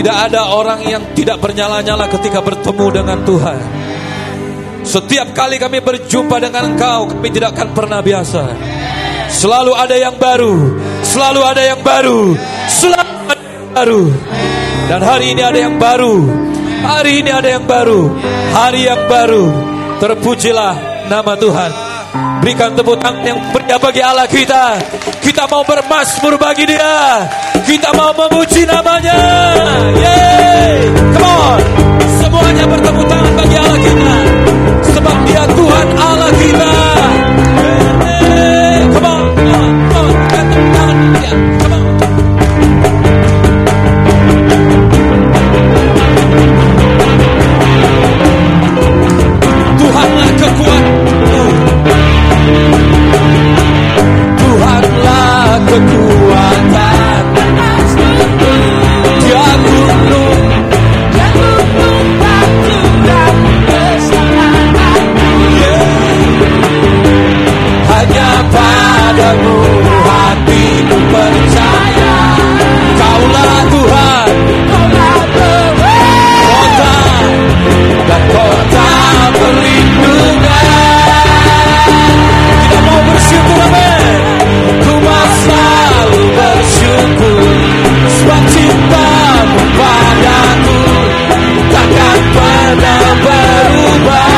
Tidak ada orang yang tidak bernyala-nyala ketika bertemu dengan Tuhan. Setiap kali kami berjumpa dengan Engkau, kami tidak akan pernah biasa. Selalu ada yang baru, selalu ada yang baru, selalu ada yang baru. Dan hari ini ada yang baru, hari ini ada yang baru, hari yang baru. Terpujilah nama Tuhan. Berikan tepuk tangan yang meriah bagi Allah kita. Kita mau bermazmur bagi Dia. Kita mau memuji namanya. Yeay, come on. Semuanya bertepuk tangan bagi Allah kita. Sebab Dia Tuhan Allah kita. Yeay, come on, come on, come on. Tepuk tangan Dia, come on. Tuhanlah kekuatanmu. Tuhanlah kekuatan. Dia gunung batu dan keselamatan. Hanya padamu hatiku percaya. Kaulah Tuhan, kaulah kota dan kota perlindungan. Kita mau bersyukur, amin. Ku mau selalu bersyukur, sebab cintamu padaku takkan pernah berubah.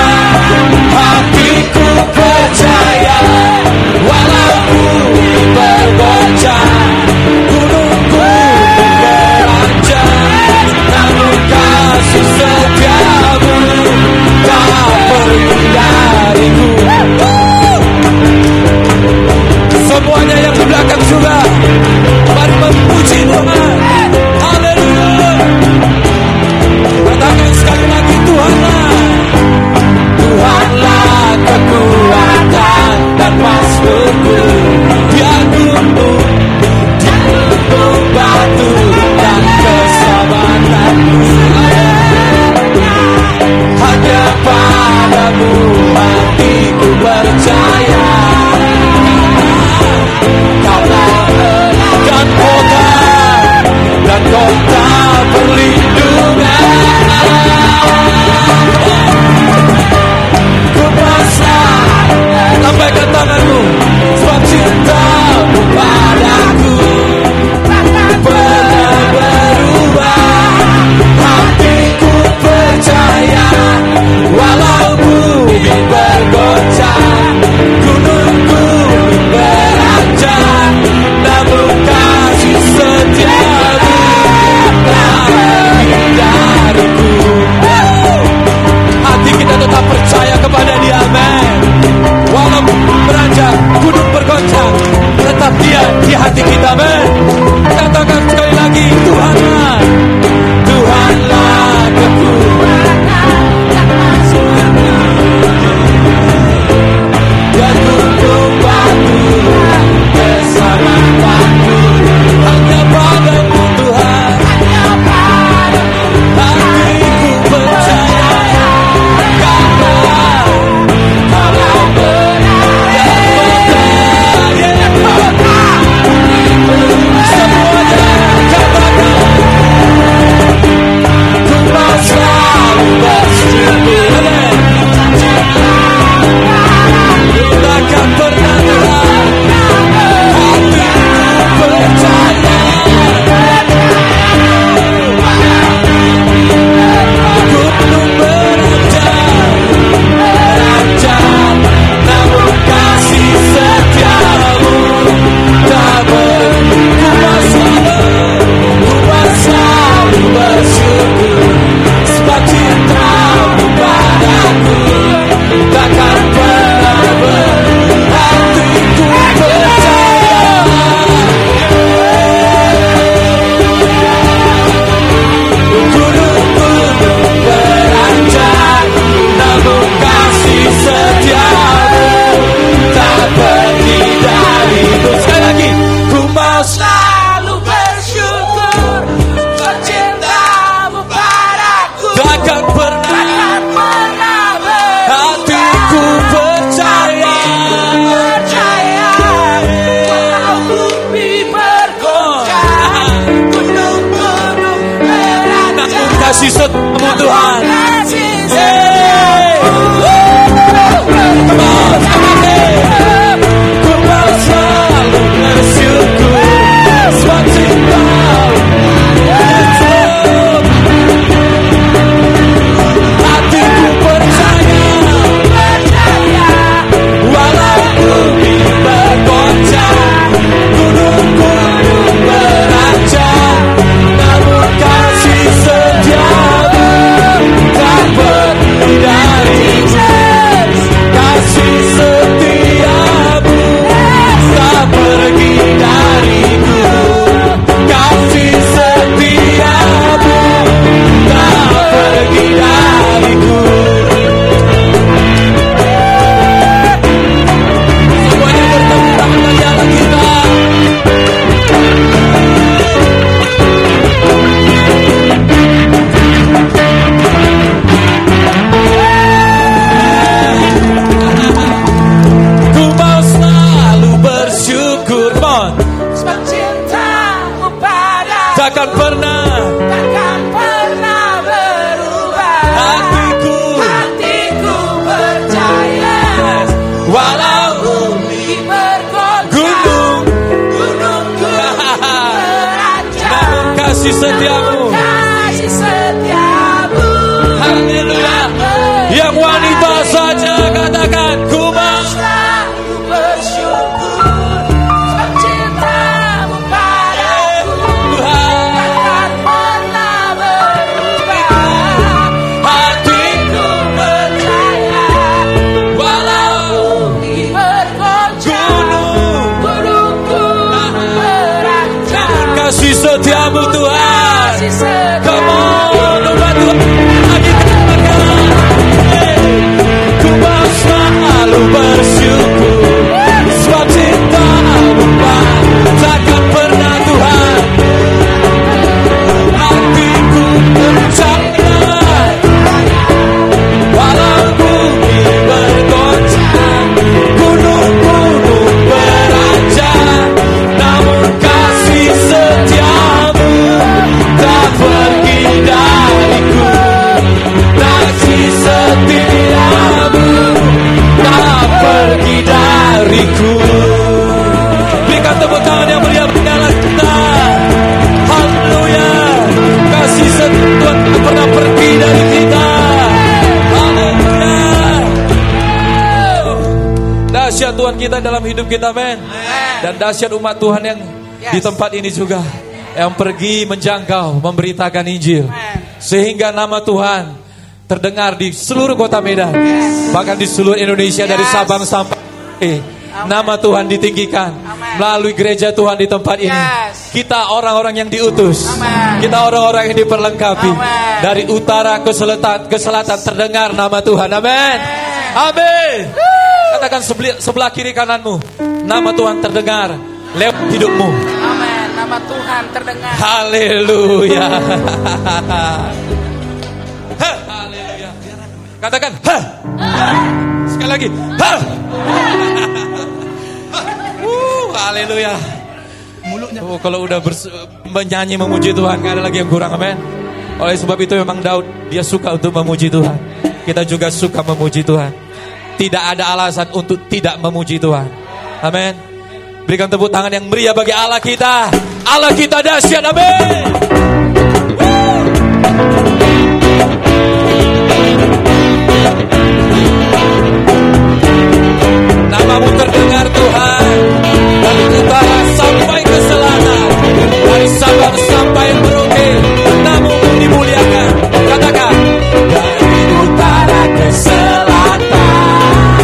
Hatiku percaya, walau bumi bergoncang, gunung-gunung beranjak, namun kasih setiamu tak pergi dariku. Semuanya yang di belakang juga mari memuji Tuhan. Haleluya. Katakan sekali lagi, Tuhanlah, Tuhanlah kekuatan dan mazmurku. Dia gunung batu dan keselamatanku. Hanya padamu hatiku percaya. Dan kota perlindungan. Ku pasrah, lambaikan tanganmu, sebab cintamu padaku takkan pernah berubah. Hatiku percaya, walau bumi bergoncang, gunung-gunung beranjak, namun kasih setiamu dariku. Hati kita tetap percaya kepada Dia, amin. Walau beranjak, gunung bergoncang, tetap Dia di hati kita, amin. Katakan sekali lagi, Tuhanlah, Tuhanlah kekuatan dan mazmurku. Dia gunung batu keselamatanku. Hanya padamu Tuhan, hanya padamu hatiku percaya. Kaulah benar dan kota. Semuanya katakan. sebab cintamu padaku takkan pernah berubah. Hatiku percaya, walau bumi bergoncang, gunung beranjak, namun kasih setiamu, haleluya. Yang wanita saja katakan, ku mau selalu bersyukur sebab cintamu padaku takkan pernah berubah. Hatiku percaya, walau bumi bergoncang, gunung beranjak, kasih setiamu Tuhan. kasih setiamu. Come on, bantu lagi katakan, ku mau selalu bersyukur sebab cintamu takkan pernah Tuhan. Hatiku percaya, walau bumi bergoncang, gunung-gunung beranjak, namun kasih setiamu tak pergi dariku. Kasih setiamu tak pergi dariku. Berikan tepuk tangan yang meriah bagi Allah kita. Haleluya. Kasih setia Tuhan tak pernah pergi dari kita. Haleluya. Dahsyat Tuhan kita dalam hidup kita, men. Dan dahsyat umat Tuhan yang di tempat ini juga, yang pergi menjangkau memberitakan Injil, sehingga nama Tuhan terdengar di seluruh kota Medan, bahkan di seluruh Indonesia, dari Sabang sampai nama Tuhan ditinggikan melalui gereja Tuhan di tempat ini. Kita orang-orang yang diutus, kita orang-orang yang diperlengkapi. Dari utara ke selatan terdengar nama Tuhan. Amin. Amin. Katakan sebelah kiri kananmu, nama Tuhan terdengar lewat hidupmu. Amin. Nama Tuhan terdengar. Haleluya. Haleluya. Katakan ha. Sekali lagi ha. Haleluya. Mulutnya. Kalau udah menyanyi memuji Tuhan, gak ada lagi yang kurang. Amin. Oleh sebab itu memang Daud, dia suka untuk memuji Tuhan. Kita juga suka memuji Tuhan. Tidak ada alasan untuk tidak memuji Tuhan. Amin. Berikan tepuk tangan yang meriah bagi Allah kita. Allah kita dahsyat. Amin. Namamu terdengar Tuhan, dari utara sampai ke selatan, dari Sabang sampai Merauke, namamu dimuliakan. Katakan, dari utara ke selatan,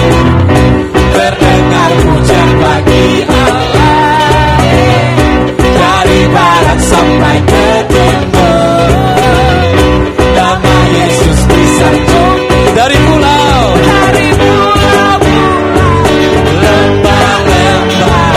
terdengar pujian bagi Allah. Dari barat sampai ke timur, nama Yesus disanjung. Dari pulau lembah-lembah,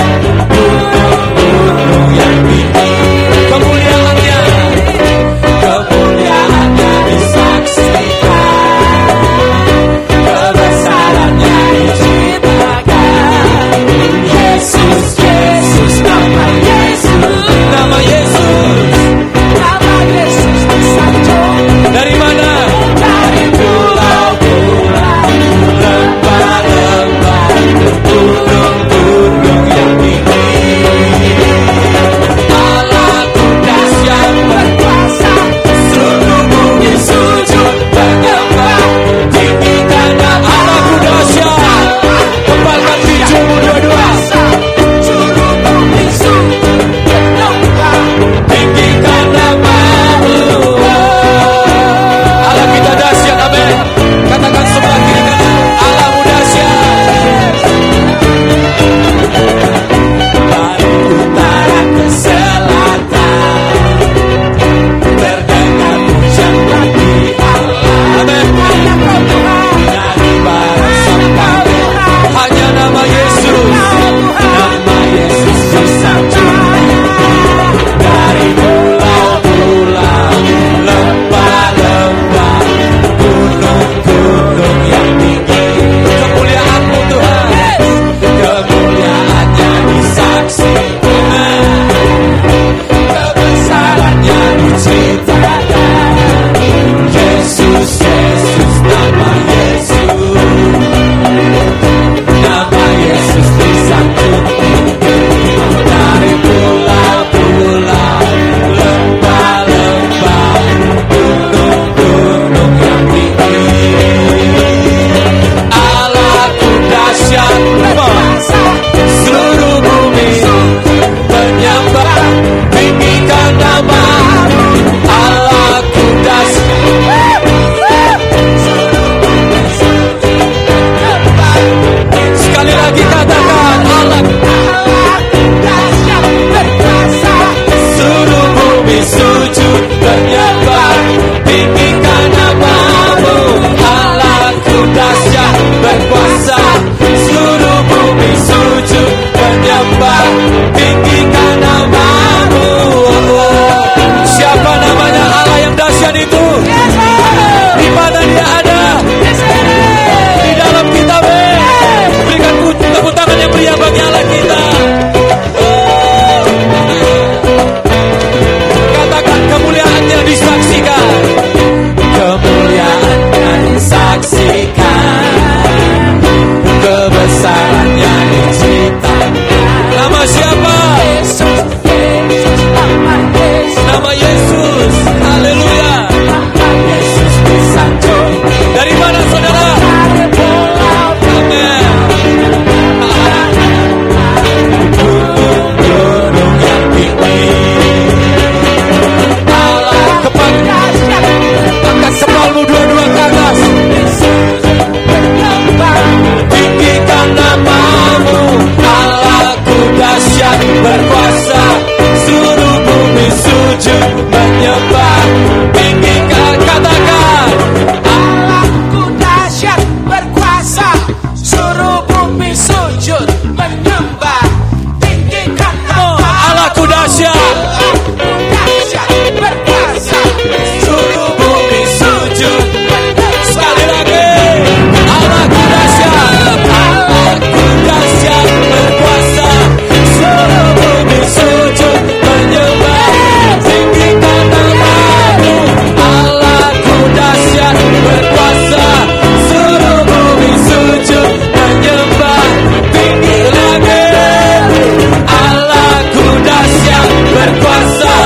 dahsyat. Dahsyat berkuasa. Seluruh bumi sujud. Sekali lagi. Allahku dahsyat. Allahku dahsyat berkuasa. Seluruh bumi sujud menyembah. Tinggikan nama-Mu. Allahku dahsyat berkuasa. Seluruh bumi sujud menyembah. Tinggi lagi. Allahku dahsyat berkuasa.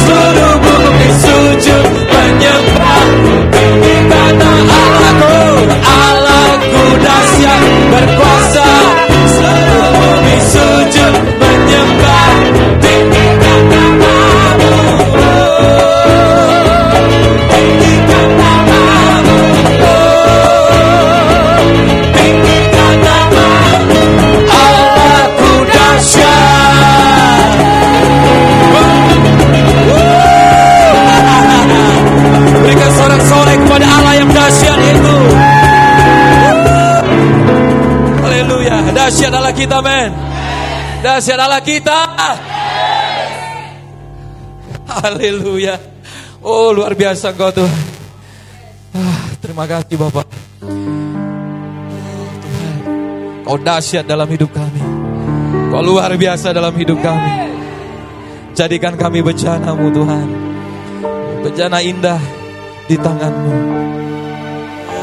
Seluruh bumi sujud menyembah. Tinggikan Allahku. Allahku dahsyat berkuasa. Seluruh bumi sujud menyembah. Tinggikan nama-Mu. Tinggikan nama-Mu. Tinggikan nama-Mu. Allahku dahsyat. Berikan sorak-sorai kepada Allah yang dahsyat itu. Haleluya. Dahsyat Allah kita, men. Dahsyat Allah kita. Haleluya. Oh, luar biasa Engkau Tuhan. Terima kasih Bapak. Tuhan, Kau dahsyat dalam hidup kami. Kau luar biasa dalam hidup kami. Jadikan kami bejana-Mu Tuhan. Bejana indah di tangan-Mu.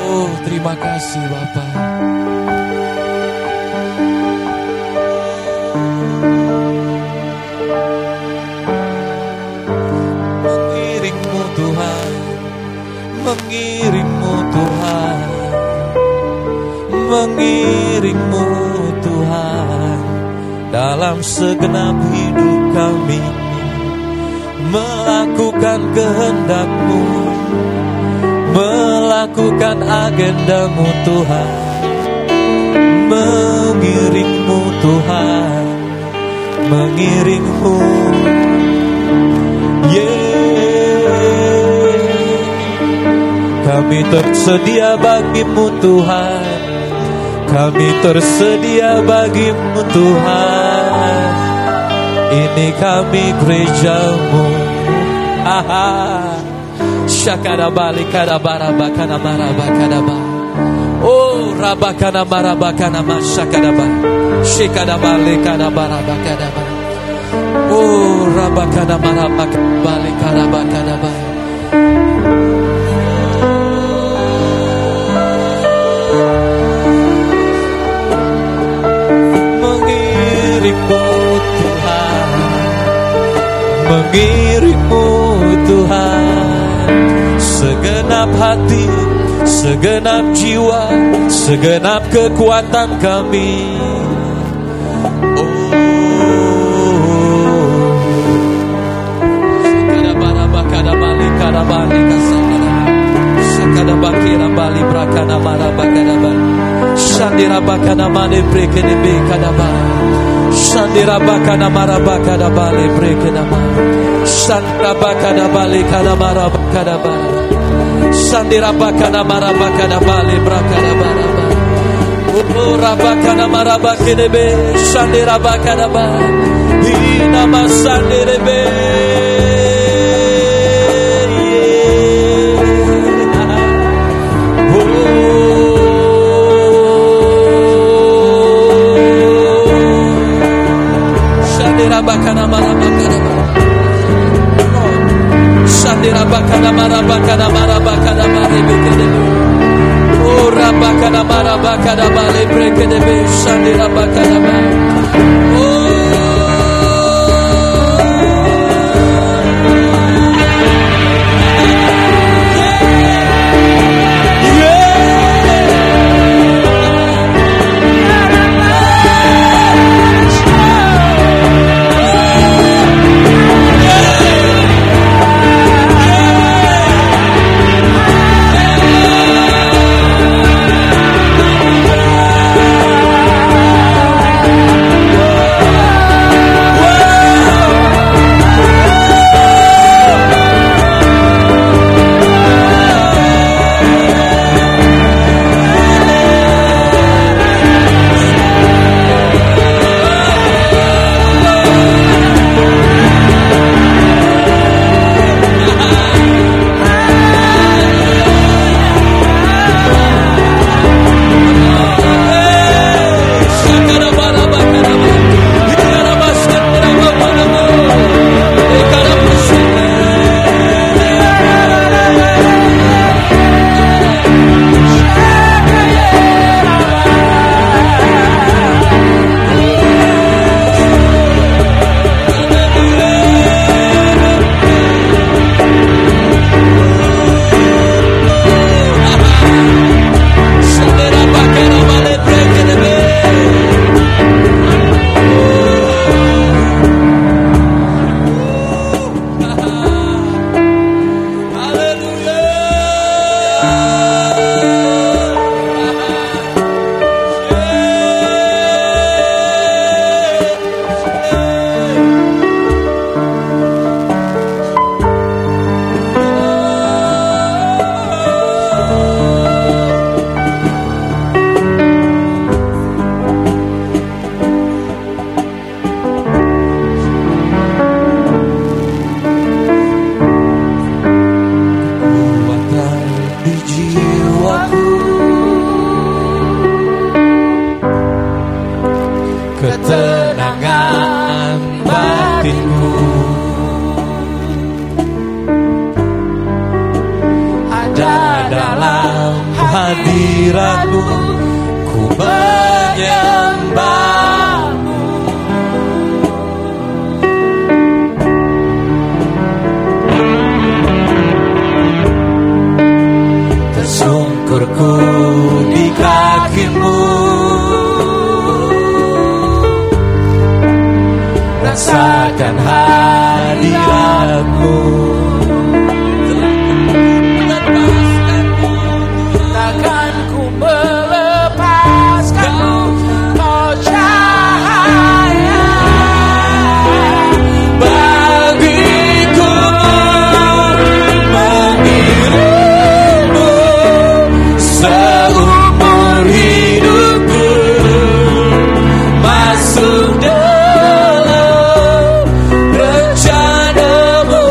Oh, terima kasih Bapak. Mengiring-Mu Tuhan. Mengiring-Mu Tuhan. Mengiring-Mu Tuhan. Dalam segenap hidup kami. Melakukan kehendak-Mu. Melakukan agenda-Mu Tuhan. Mengiring-Mu Tuhan. Mengiring-Mu. Kami tersedia bagi-Mu Tuhan. Kami tersedia bagi-Mu Tuhan. Ini kami gereja-Mu. Syakadabali kadabarabakana marabakadaba. Oh, rabakana marabakana masyakadaba. Shikadabali kadabarabakadaba. Oh, rabakana marabakabali kadabakadaba. Mengiring-Mu Tuhan. Mengiring-Mu Tuhan. Segenap hati, segenap jiwa, segenap kekuatan kami. Shandira bakana mane breke de be kadaba. Shandira bakana marabaka da bale breke da ma. Shandira bakana bale kada marabaka da ba. Shandira bakana marabaka da bale braka da baraba. Oh rabakana marabaka de be. Shandira bakana ba. Ina masandere be. Bakana marabakana Shandira bakana marabakana marabakana marebekede. Oh rabakana marabakana malebrekede be. Shandira bakana ma. hadirat-Mu, ku menyembah-Mu. Tersungkurku di kaki-Mu, rasakan hadirat-Mu. Takkan ku melepaskan-Mu, Kau cahaya bagiku, mengiringmu seumur hidupku, masuk dalam rencana-Mu.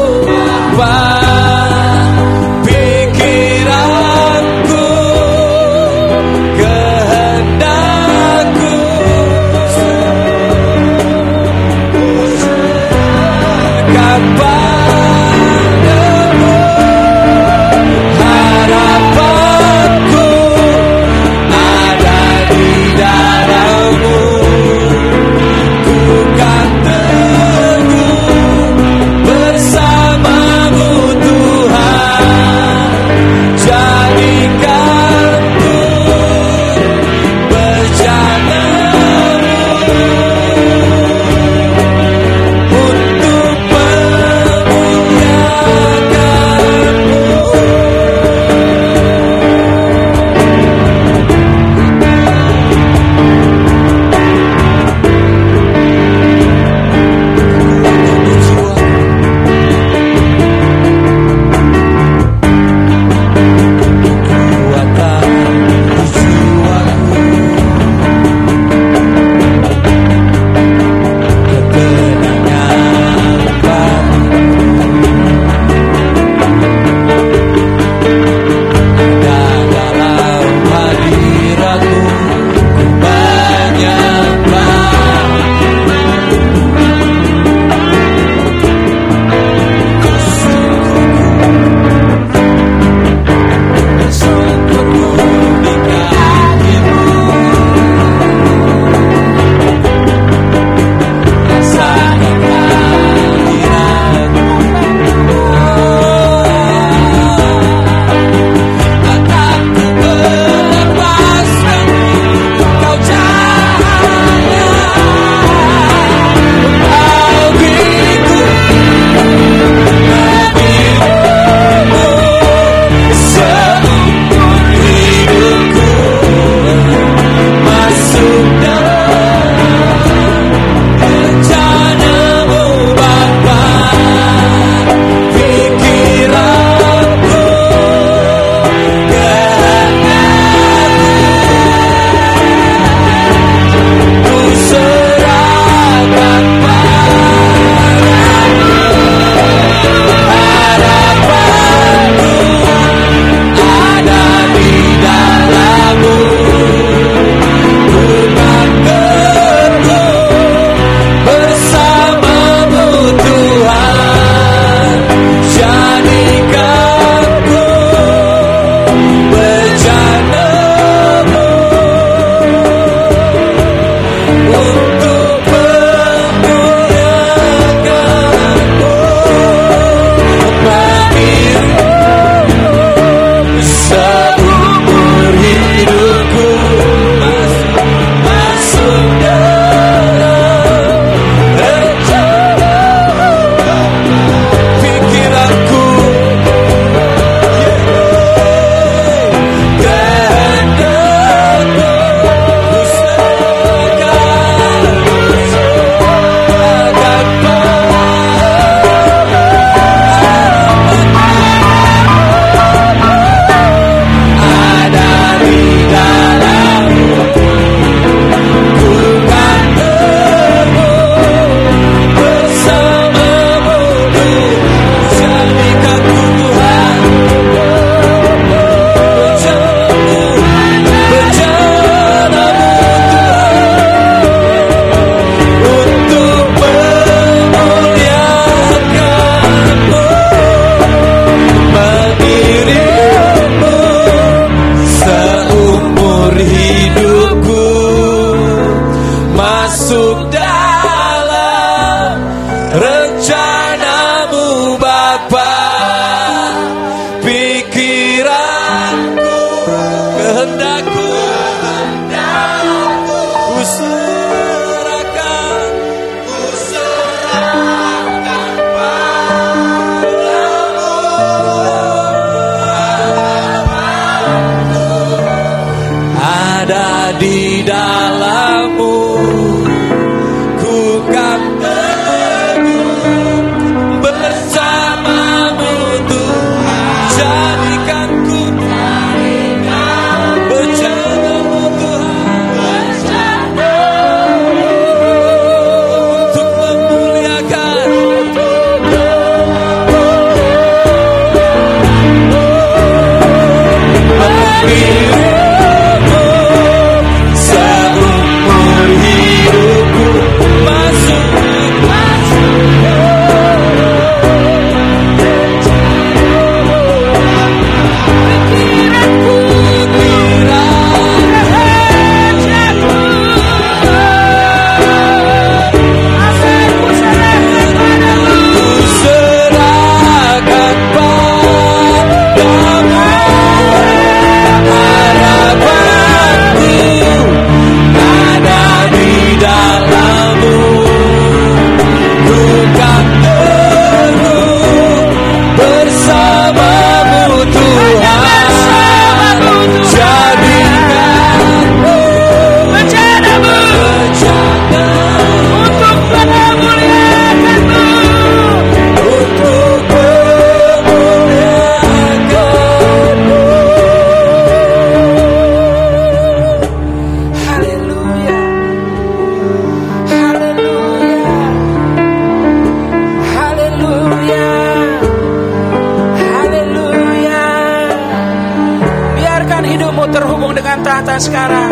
sekarang.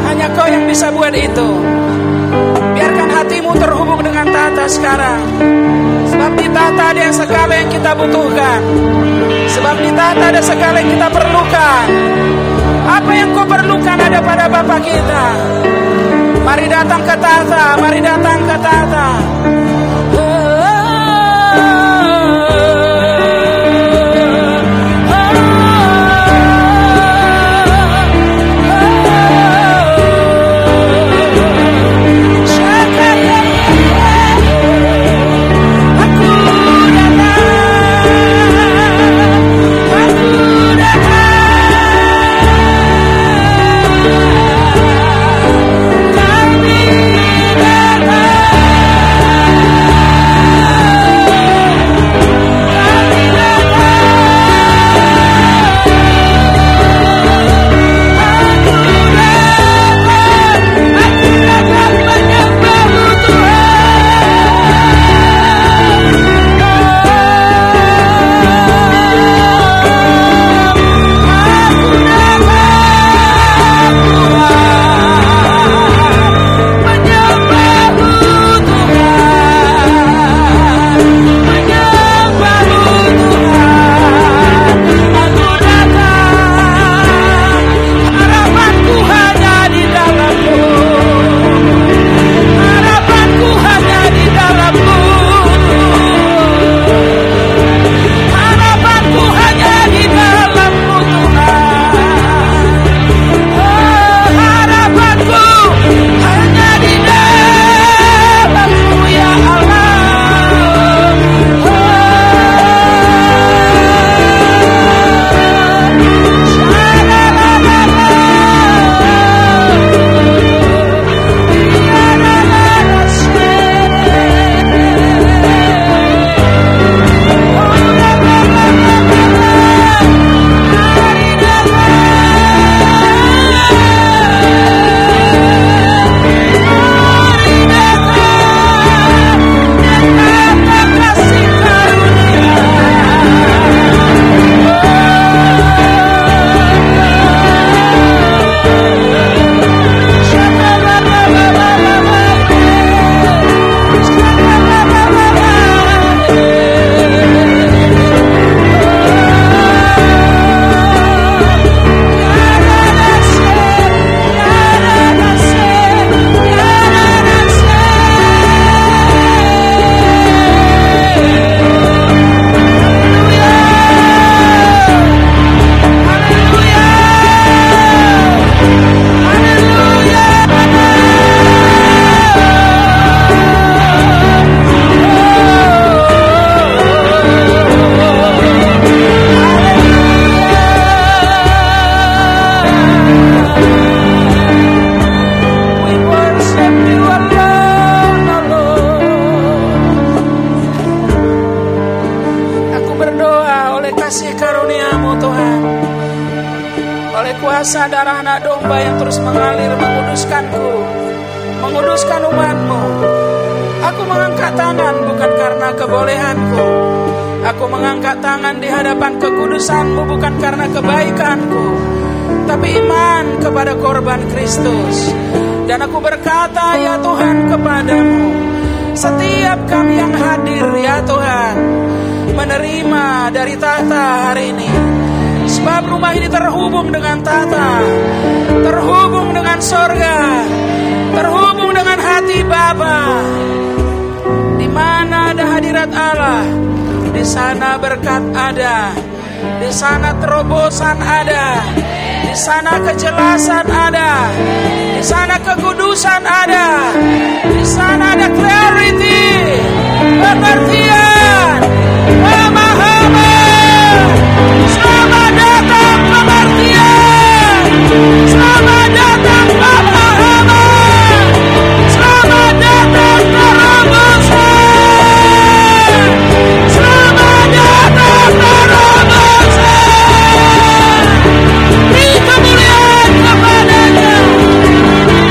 Hanya Kau yang bisa buat itu. Biarkan hatimu terhubung dengan tahta sekarang. Sebab di tahta ada yang segala yang kita butuhkan. Sebab di tahta ada segala yang kita perlukan. Apa yang Kau perlukan ada pada Bapa kita. Mari datang ke tahta, mari datang ke tahta. kuasa darah anak domba yang terus mengalir menguduskanku, menguduskan umat-Mu. Aku mengangkat tangan bukan karena kebolehanku. Aku mengangkat tangan di hadapan kekudusan-Mu bukan karena kebaikanku, tapi iman kepada korban Kristus. Dan aku berkata, ya Tuhan, kepadamu, setiap kami yang hadir, ya Tuhan, menerima dari tahta hari ini. Sebab rumah ini terhubung dengan tahta, terhubung dengan sorga, terhubung dengan hati Bapa. Di mana ada hadirat Allah, di sana berkat ada, di sana terobosan ada, di sana kejelasan ada, di sana kekudusan ada, di sana ada clarity, pengertian, pemahaman. Selamat datang pengertian, selamat datang pemahaman, selamat datang terobosan, selamat datang terobosan. Beri kemuliaan kepadanya,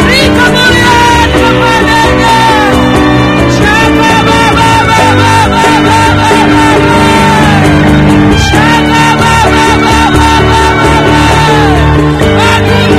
beri kemuliaan kepadanya. Siapa Baba Baba Baba Baba, siapa Baba Baba Baba Baba. Aku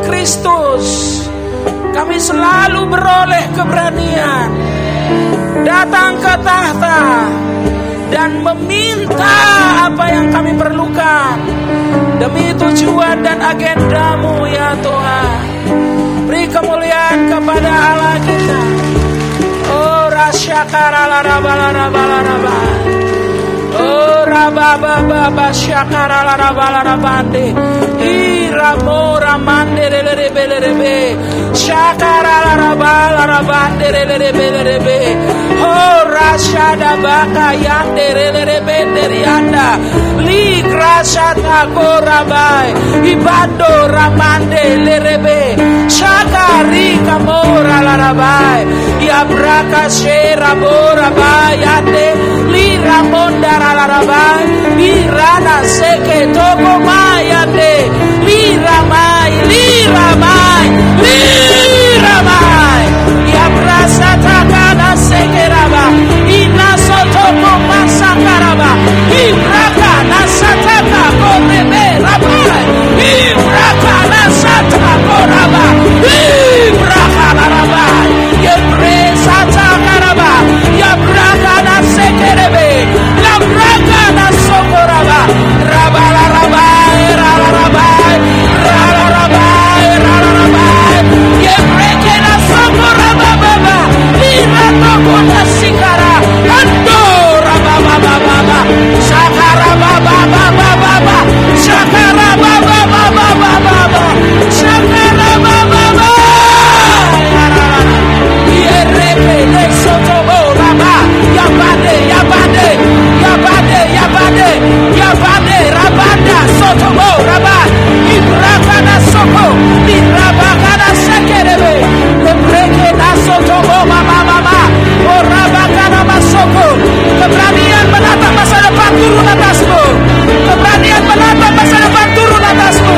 Kristus, kami selalu beroleh keberanian datang ke tahta dan meminta apa yang kami perlukan demi tujuan dan agendamu ya Tuhan. Beri kemuliaan kepada Allah kita. Oh rasyakara laraba. Oh rababa syakara larabande. Iramo ramande lelebe. Syakara larabande lelebe. Oh rasyada baka yande lelebe derianda. Li grasata korabai. Ibando ramande lelebe. Syakari kamora larabai. Ya braka shera borabai yande. Li ramonda larabai. Irana seke toko mayande. Liramai ya brasa takana sekeraba ina sotoko masakaraba ibraka nasataka korebe rabai ibraka nasataka raba ibraka rabai ya brasa takaraba ya braka nasekerebe ya braka nasokoraba rabala rabai rabai ye breke na sokora baba ira tokota sikara andora baba shakara baba shakara baba shakara baba ye reke de sotobo baba yabade rabanda sotobo raba ibrakana soko irabakana sekerebe lebreke na sotobo mama orabakana masoko. Keberanian menatap masa depan turun atasmu. Keberanian menatap masa depan turun atasmu.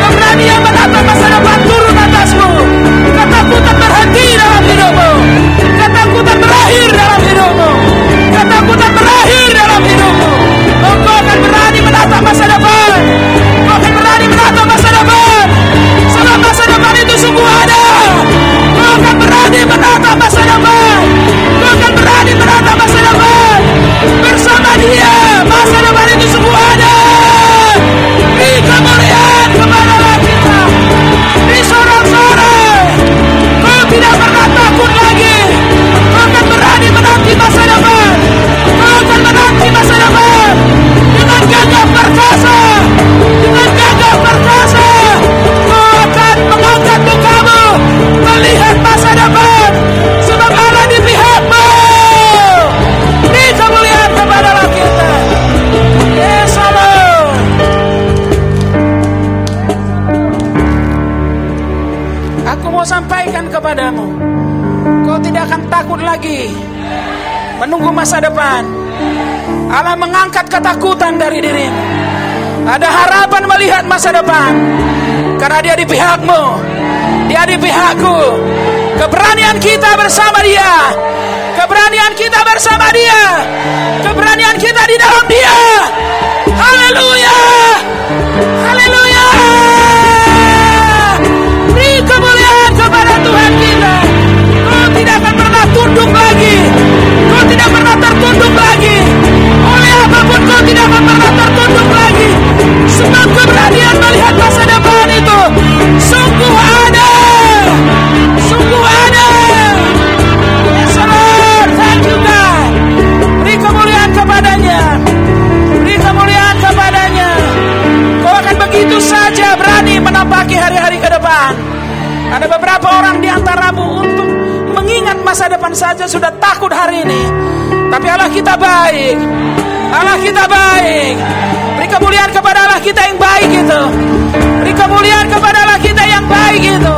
Keberanian menatap masa depan turun atasmu. Ketakutan berhenti dalam hidupmu. Ketakutan berakhir dalam hidupmu. Ketakutan berakhir dalam hidupmu. Engkau akan berani menatap masa depan. Engkau akan berani menatap masa depan. Sebab masa depan itu sungguh ada. Engkau akan berani menatap masa depan. Engkau akan berani menatap masa depan. Bersama Dia masa depan itu sungguh ada. Beri kemuliaan kepada Allah kita. Di sorak-sorai. Kau tidak pernah takut lagi. Kau akan berani menanti masa depan. Kau akan menanti masa depan dengan gagah perkasa. Dengan gagah perkasa. Kau akan mengangkat mukamu melihat masa depan. Sebab Allah di pihakmu. Beri kemuliaan kepada Allah kita. Yes, Allah. Aku mau sampaikan kepadamu, kau tidak akan takut lagi menunggu masa depan. Allah mengangkat ketakutan dari dirimu. Ada harapan melihat masa depan, karena Dia di pihakmu. Dia di pihakku. Keberanian kita bersama Dia. Keberanian kita bersama Dia. Keberanian kita di dalam Dia. Haleluya. Haleluya. Beri kemuliaan kepada Tuhan kita. Kau tidak akan pernah tunduk lagi. Kau tidak pernah tertunduk lagi. Oleh apapun kau tidak akan pernah tertunduk lagi. Sebab keberanian melihat masa depan itu sungguh ada. Sungguh ada. Yes, Lord. Thank you, God. Beri kemuliaan kepadanya. Beri kemuliaan kepadanya. Kau akan begitu saja berani menampaki hari-hari ke depan. Ada beberapa orang di antaramu untuk mengingat masa depan saja sudah takut hari ini. Tapi Allah kita baik. Allah kita baik. Beri kemuliaan kepada Allah kita yang baik itu. Beri kemuliaan kepada Allah kita yang baik itu.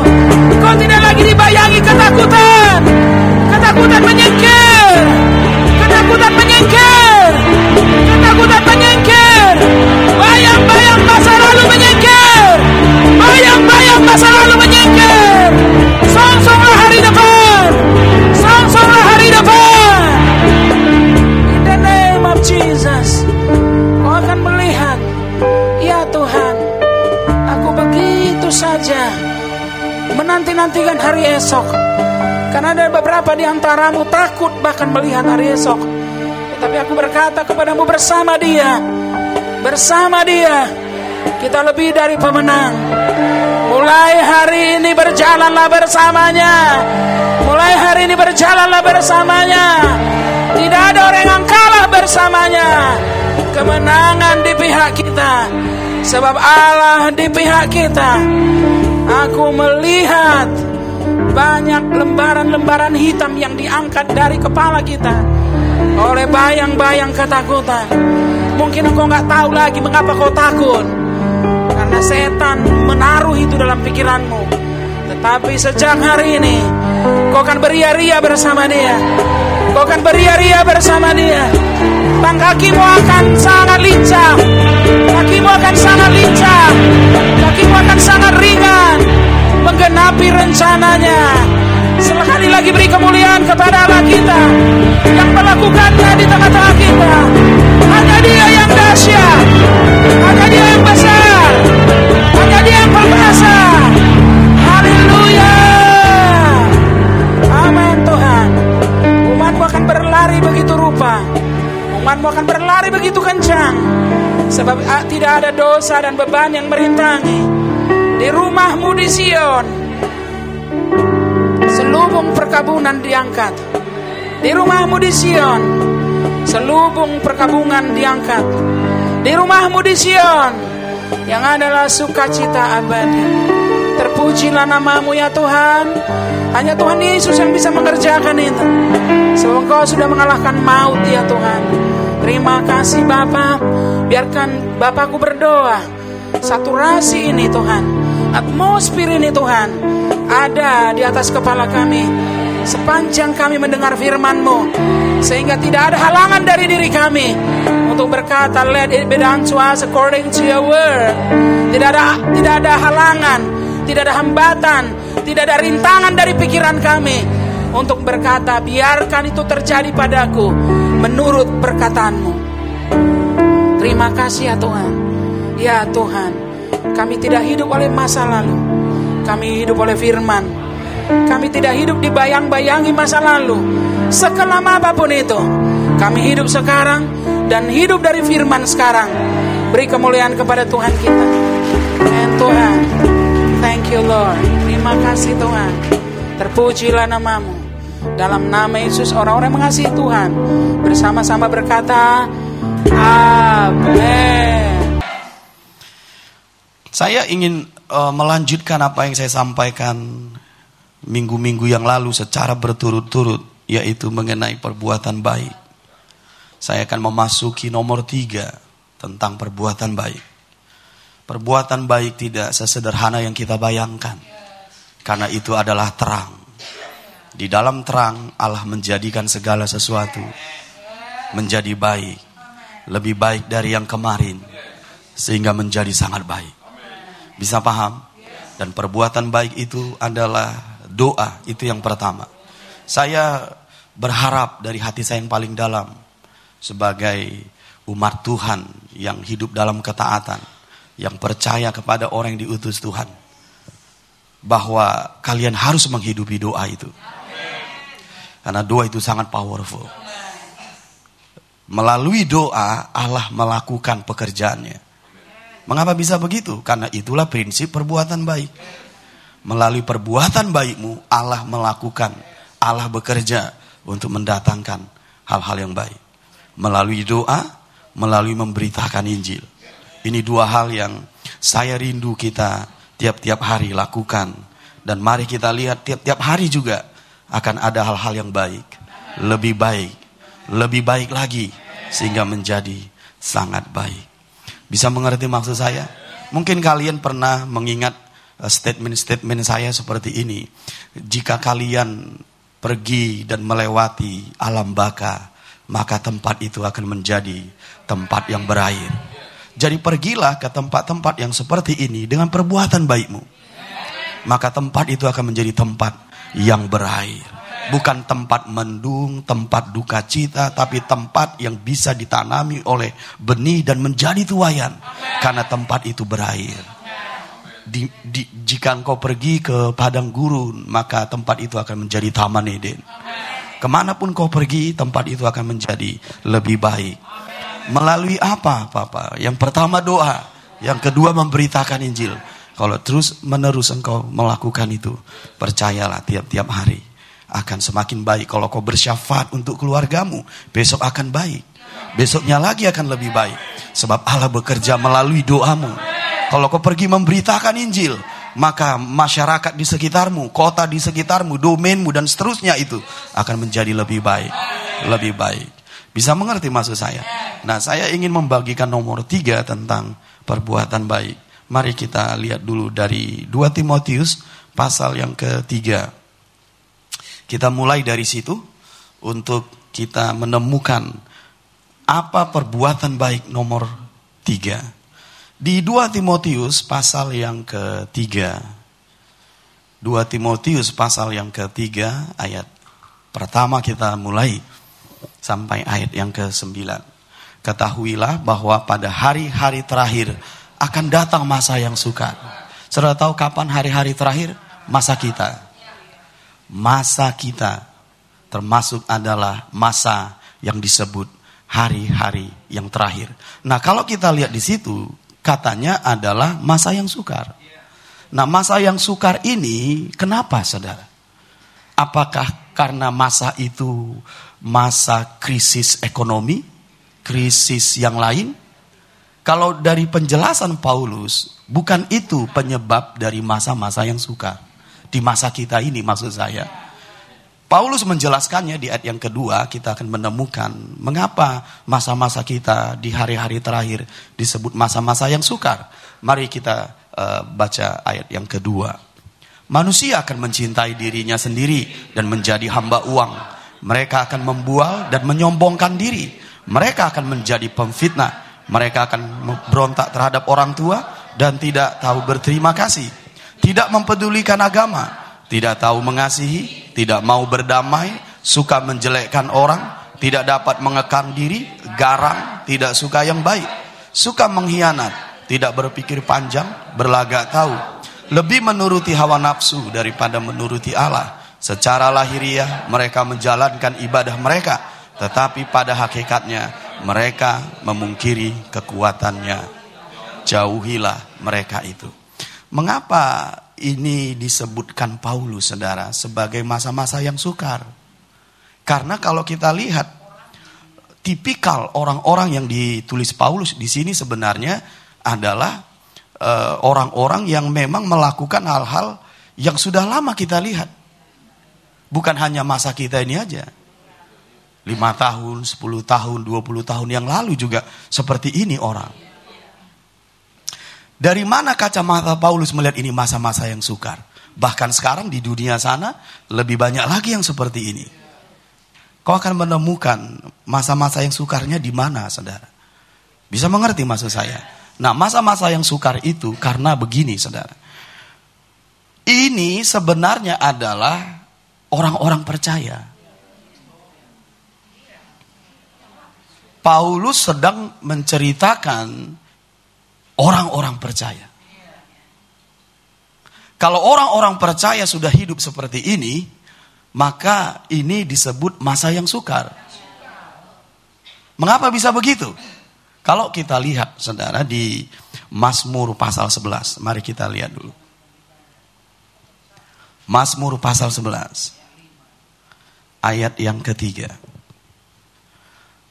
Kau tidak lagi dibayangi ketakutan. Ketakutan menyingkir. Ketakutan menyingkir. Ketakutan menyingkir. Bayang-bayang masa lalu menyingkir. Bayang-bayang masa lalu menyingkir. Song-songlah hari depan. Song-songlah hari depan. In the name of Jesus. Kau akan melihat, ya Tuhan, aku begitu saja menanti-nantikan hari esok. Karena ada beberapa di antaramu takut bahkan melihat hari esok. Tetapi aku berkata kepadamu, bersama Dia kita lebih dari pemenang. Mulai hari ini berjalanlah bersamanya. Mulai hari ini berjalanlah bersamanya. Tidak ada orang yang kalah bersamanya. Kemenangan di pihak kita, sebab Allah di pihak kita. Aku melihat banyak lembaran-lembaran hitam yang diangkat dari kepala kita oleh bayang-bayang ketakutan. Mungkin engkau gak tahu lagi mengapa kau takut, karena setan menaruh itu dalam pikiranmu. Tetapi sejak hari ini kau akan beria-ria bersama Dia. Kau akan beria-ria bersama Dia. Dan kakimu akan sangat lincah. Kakimu akan sangat lincah. Kakimu akan sangat ringan menggenapi rencananya. Sekali lagi beri kemuliaan kepada Allah kita yang melakukannya di tengah-tengah kita. Hanya Dia yang dahsyat, hanya Dia yang besar, hanya Dia yang perkasa. Haleluya. Amin Tuhan. Umatmu akan berlari begitu rupa. Umatmu akan berlari begitu kencang, sebab tidak ada dosa dan beban yang merintangi. Di rumahmu di Sion, selubung perkebunan diangkat. Di rumahmu di Sion, selubung perkebunan diangkat. Di rumahmu di Sion, yang adalah sukacita abadi. Terpujilah namamu ya Tuhan. Hanya Tuhan Yesus yang bisa mengerjakan itu. Sebab Engkau sudah mengalahkan maut ya Tuhan. Terima kasih Bapa. Biarkan Bapakku berdoa. Saturasi ini Tuhan, atmosfer ini Tuhan, ada di atas kepala kami sepanjang kami mendengar firman-Mu, sehingga tidak ada halangan dari diri kami untuk berkata, let it be done to us according to your word. Tidak ada halangan, tidak ada hambatan, tidak ada rintangan dari pikiran kami untuk berkata, biarkan itu terjadi padaku menurut perkataan-Mu. Terima kasih ya Tuhan. Ya Tuhan, kami tidak hidup oleh masa lalu, kami hidup oleh firman. Kami tidak hidup dibayang-bayangi masa lalu. Sekelam apapun itu, kami hidup sekarang dan hidup dari firman sekarang. Beri kemuliaan kepada Tuhan kita. And Tuhan, thank you Lord. Terima kasih Tuhan. Terpujilah namamu. Dalam nama Yesus orang-orang mengasihi Tuhan bersama-sama berkata, amin. Saya ingin melanjutkan apa yang saya sampaikan minggu-minggu yang lalu secara berturut-turut, yaitu mengenai perbuatan baik. Saya akan memasuki nomor 3 tentang perbuatan baik. Perbuatan baik tidak sesederhana yang kita bayangkan, karena itu adalah terang. Di dalam terang Allah menjadikan segala sesuatu menjadi baik, lebih baik dari yang kemarin, sehingga menjadi sangat baik. Bisa paham? Dan perbuatan baik itu adalah doa, itu yang pertama. Saya berharap dari hati saya yang paling dalam, sebagai umat Tuhan yang hidup dalam ketaatan, yang percaya kepada orang yang diutus Tuhan, bahwa kalian harus menghidupi doa itu. Karena doa itu sangat powerful. Melalui doa Allah melakukan pekerjaannya. Mengapa bisa begitu? Karena itulah prinsip perbuatan baik. Melalui perbuatan baikmu Allah melakukan, Allah bekerja untuk mendatangkan hal-hal yang baik. Melalui doa, melalui memberitakan Injil. Ini dua hal yang saya rindu kita tiap-tiap hari lakukan. Dan mari kita lihat tiap-tiap hari juga akan ada hal-hal yang baik. Lebih baik lagi, sehingga menjadi sangat baik. Bisa mengerti maksud saya? Mungkin kalian pernah mengingat statement-statement saya seperti ini. Jika kalian pergi dan melewati alam baka, maka tempat itu akan menjadi tempat yang berair. Jadi pergilah ke tempat-tempat yang seperti ini dengan perbuatan baikmu. Maka tempat itu akan menjadi tempat yang berair. Bukan tempat mendung, tempat duka cita, tapi tempat yang bisa ditanami oleh benih dan menjadi tuaian. Karena tempat itu berair. Jika engkau pergi ke padang gurun, maka tempat itu akan menjadi taman Eden. Kemanapun kau pergi, tempat itu akan menjadi lebih baik. Melalui apa, Papa? Yang pertama doa, yang kedua memberitakan Injil. Kalau terus menerus engkau melakukan itu, percayalah tiap-tiap hari akan semakin baik. Kalau kau bersyafaat untuk keluargamu, besok akan baik. Besoknya lagi akan lebih baik. Sebab Allah bekerja melalui doamu. Kalau kau pergi memberitakan Injil, maka masyarakat di sekitarmu, kota di sekitarmu, domainmu dan seterusnya itu akan menjadi lebih baik. Lebih baik. Bisa mengerti maksud saya? Nah, saya ingin membagikan nomor 3 tentang perbuatan baik. Mari kita lihat dulu dari 2 Timotius pasal yang ke-3. Kita mulai dari situ untuk kita menemukan apa perbuatan baik nomor 3. Di 2 Timotius pasal yang ke-3. 2 Timotius pasal yang ke-3 ayat pertama kita mulai sampai ayat yang ke-9. Ketahuilah bahwa pada hari-hari terakhir akan datang masa yang sukar. Saudara tahu kapan hari-hari terakhir? Masa kita. Masa kita termasuk adalah masa yang disebut hari-hari yang terakhir. Nah, kalau kita lihat di situ, katanya adalah masa yang sukar. Nah, masa yang sukar ini kenapa, saudara? Apakah karena masa itu masa krisis ekonomi, krisis yang lain? Kalau dari penjelasan Paulus, bukan itu penyebab dari masa-masa yang sukar. Di masa kita ini maksud saya. Paulus menjelaskannya di ayat yang kedua, kita akan menemukan mengapa masa-masa kita di hari-hari terakhir disebut masa-masa yang sukar. Mari kita baca ayat yang kedua. Manusia akan mencintai dirinya sendiri dan menjadi hamba uang. Mereka akan membual dan menyombongkan diri. Mereka akan menjadi pemfitnah. Mereka akan berontak terhadap orang tua dan tidak tahu berterima kasih. Tidak mempedulikan agama, tidak tahu mengasihi, tidak mau berdamai, suka menjelekkan orang, tidak dapat mengekang diri, garang, tidak suka yang baik, suka mengkhianat, tidak berpikir panjang, berlagak tahu, lebih menuruti hawa nafsu daripada menuruti Allah. Secara lahiriah mereka menjalankan ibadah mereka, tetapi pada hakikatnya mereka memungkiri kekuatannya. Jauhilah mereka itu. Mengapa ini disebutkan Paulus, saudara, sebagai masa-masa yang sukar? Karena kalau kita lihat tipikal orang-orang yang ditulis Paulus di sini sebenarnya adalah orang-orang yang memang melakukan hal-hal yang sudah lama kita lihat. Bukan hanya masa kita ini aja. 5 tahun, 10 tahun, 20 tahun yang lalu juga seperti ini orang. Dari mana kacamata Paulus melihat ini masa-masa yang sukar? Bahkan sekarang di dunia sana lebih banyak lagi yang seperti ini. Kau akan menemukan masa-masa yang sukarnya di mana, saudara? Bisa mengerti maksud saya? Nah, masa-masa yang sukar itu karena begini, saudara. Ini sebenarnya adalah orang-orang percaya. Paulus sedang menceritakan orang-orang percaya. Kalau orang-orang percaya sudah hidup seperti ini, maka ini disebut masa yang sukar. Mengapa bisa begitu? Kalau kita lihat, saudara, di Mazmur pasal 11. Mari kita lihat dulu. Mazmur pasal 11. Ayat yang ketiga.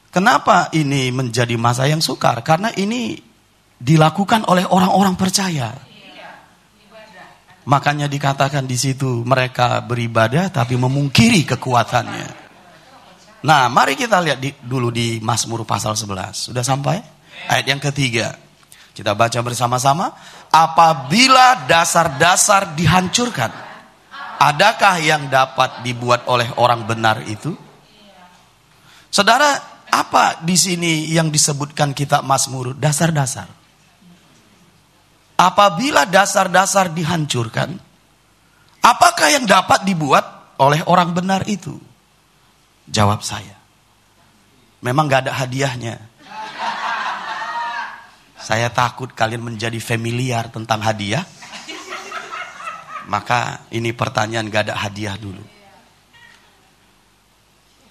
Kenapa ini menjadi masa yang sukar? Karena ini dilakukan oleh orang-orang percaya. Makanya dikatakan di situ mereka beribadah tapi memungkiri kekuatannya. Nah, mari kita lihat dulu di Mazmur pasal 11. Sudah sampai? Ayat yang ketiga. Kita baca bersama-sama. Apabila dasar-dasar dihancurkan, adakah yang dapat dibuat oleh orang benar itu? Saudara, apa di sini yang disebutkan kitab Mazmur? Dasar-dasar. Apabila dasar-dasar dihancurkan, apakah yang dapat dibuat oleh orang benar itu? Jawab saya. Memang gak ada hadiahnya. Saya takut kalian menjadi familiar tentang hadiah. Maka ini pertanyaan gak ada hadiah dulu.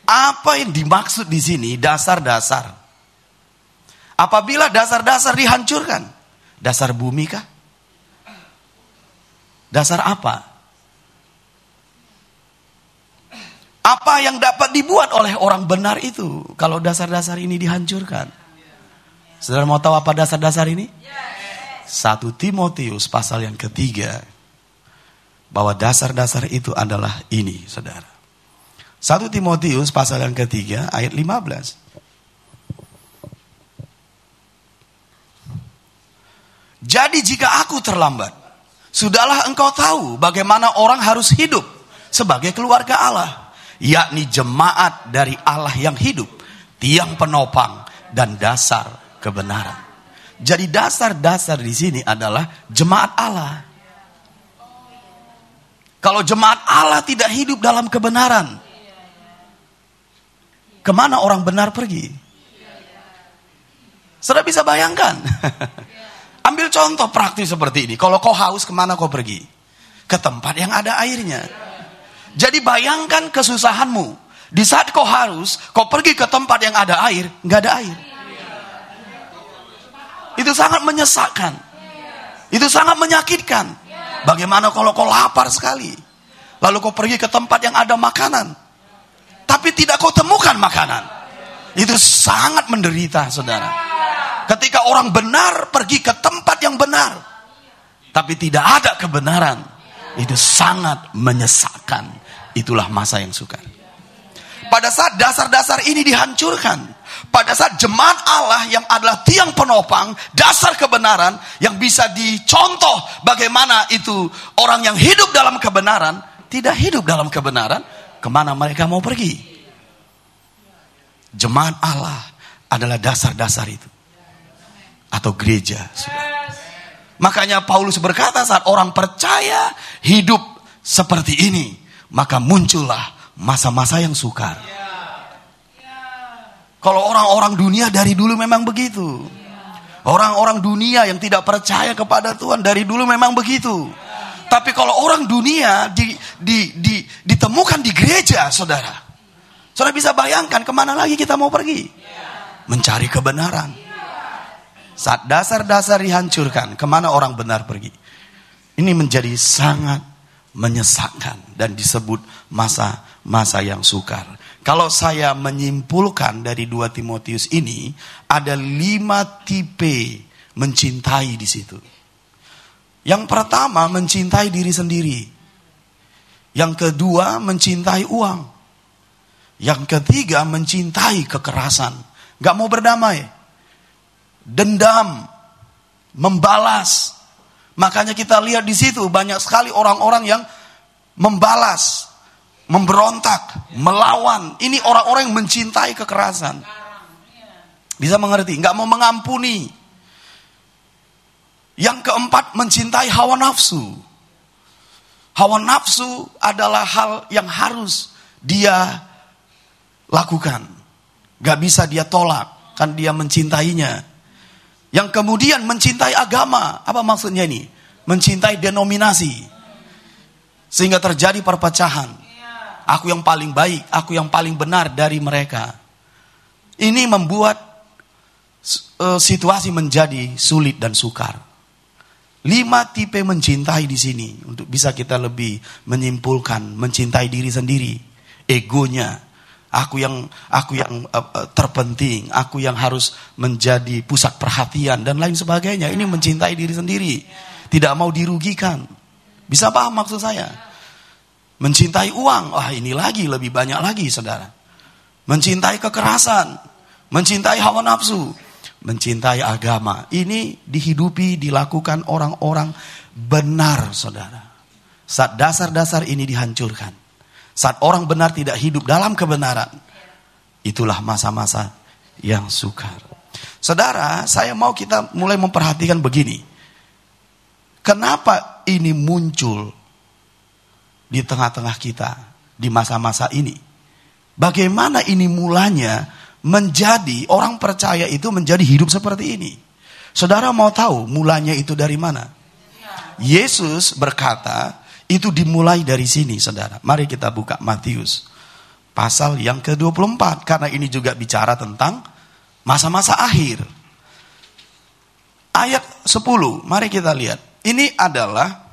Apa yang dimaksud di sini dasar-dasar? Apabila dasar-dasar dihancurkan, dasar bumi kah? Dasar apa? Apa yang dapat dibuat oleh orang benar itu kalau dasar-dasar ini dihancurkan? Saudara mau tahu apa dasar-dasar ini? 1 Timotius pasal yang ketiga. Bahwa dasar-dasar itu adalah ini, saudara. 1 Timotius pasal yang ketiga ayat 15. Jadi jika aku terlambat, sudahlah engkau tahu bagaimana orang harus hidup sebagai keluarga Allah, yakni jemaat dari Allah yang hidup, tiang penopang dan dasar kebenaran. Jadi dasar-dasar di sini adalah jemaat Allah. Kalau jemaat Allah tidak hidup dalam kebenaran, kemana orang benar pergi? Saudara bisa bayangkan? Ambil contoh praktis seperti ini. Kalau kau haus, kemana kau pergi? Ke tempat yang ada airnya. Jadi bayangkan kesusahanmu. Di saat kau harus, kau pergi ke tempat yang ada air, nggak ada air. Itu sangat menyesakkan. Itu sangat menyakitkan. Bagaimana kalau kau lapar sekali? Lalu kau pergi ke tempat yang ada makanan, tapi tidak kau temukan makanan. Itu sangat menderita, saudara. Ketika orang benar pergi ke tempat yang benar, tapi tidak ada kebenaran, itu sangat menyesakkan. Itulah masa yang sukar. Pada saat dasar-dasar ini dihancurkan, pada saat jemaat Allah yang adalah tiang penopang, dasar kebenaran yang bisa dicontoh bagaimana itu orang yang hidup dalam kebenaran, tidak hidup dalam kebenaran, kemana mereka mau pergi? Jemaat Allah adalah dasar-dasar itu. Atau gereja. Makanya Paulus berkata saat orang percaya hidup seperti ini, maka muncullah masa-masa yang sukar. Kalau orang-orang dunia dari dulu memang begitu. Orang-orang dunia yang tidak percaya kepada Tuhan dari dulu memang begitu. Tapi kalau orang dunia ditemukan di gereja, saudara. Saudara bisa bayangkan kemana lagi kita mau pergi? Mencari kebenaran. Saat dasar-dasar dihancurkan, kemana orang benar pergi? Ini menjadi sangat menyesakkan dan disebut masa-masa yang sukar. Kalau saya menyimpulkan dari 2 Timotius ini, ada 5 tipe mencintai di situ. Yang pertama, mencintai diri sendiri. Yang kedua, mencintai uang. Yang ketiga, mencintai kekerasan. Gak mau berdamai. Dendam, membalas. Makanya kita lihat di situ banyak sekali orang-orang yang membalas, memberontak, melawan. Ini orang-orang yang mencintai kekerasan. Bisa mengerti? Nggak mau mengampuni. Yang keempat, mencintai hawa nafsu. Hawa nafsu adalah hal yang harus dia lakukan. Nggak bisa dia tolak, kan dia mencintainya. Yang kemudian mencintai agama. Apa maksudnya ini? Mencintai denominasi. Sehingga terjadi perpecahan. Aku yang paling baik, aku yang paling benar dari mereka. Ini membuat situasi menjadi sulit dan sukar. 5 tipe mencintai di sini. Untuk bisa kita lebih menyimpulkan. Mencintai diri sendiri. Egonya. Aku yang terpenting, aku yang harus menjadi pusat perhatian dan lain sebagainya. Ini mencintai diri sendiri, tidak mau dirugikan. Bisa paham maksud saya? Mencintai uang, ini lagi lebih banyak lagi, saudara. Mencintai kekerasan, mencintai hawa nafsu, mencintai agama. Ini dihidupi, dilakukan orang-orang benar, saudara. Saat dasar-dasar ini dihancurkan, saat orang benar tidak hidup dalam kebenaran, itulah masa-masa yang sukar. Saudara, saya mau kita mulai memperhatikan begini. Kenapa ini muncul di tengah-tengah kita di masa-masa ini? Bagaimana ini mulanya menjadi orang percaya itu menjadi hidup seperti ini? Saudara mau tahu mulanya itu dari mana? Yesus berkata, itu dimulai dari sini, saudara. Mari kita buka Matius pasal yang ke-24. Karena ini juga bicara tentang masa-masa akhir. Ayat 10, mari kita lihat. Ini adalah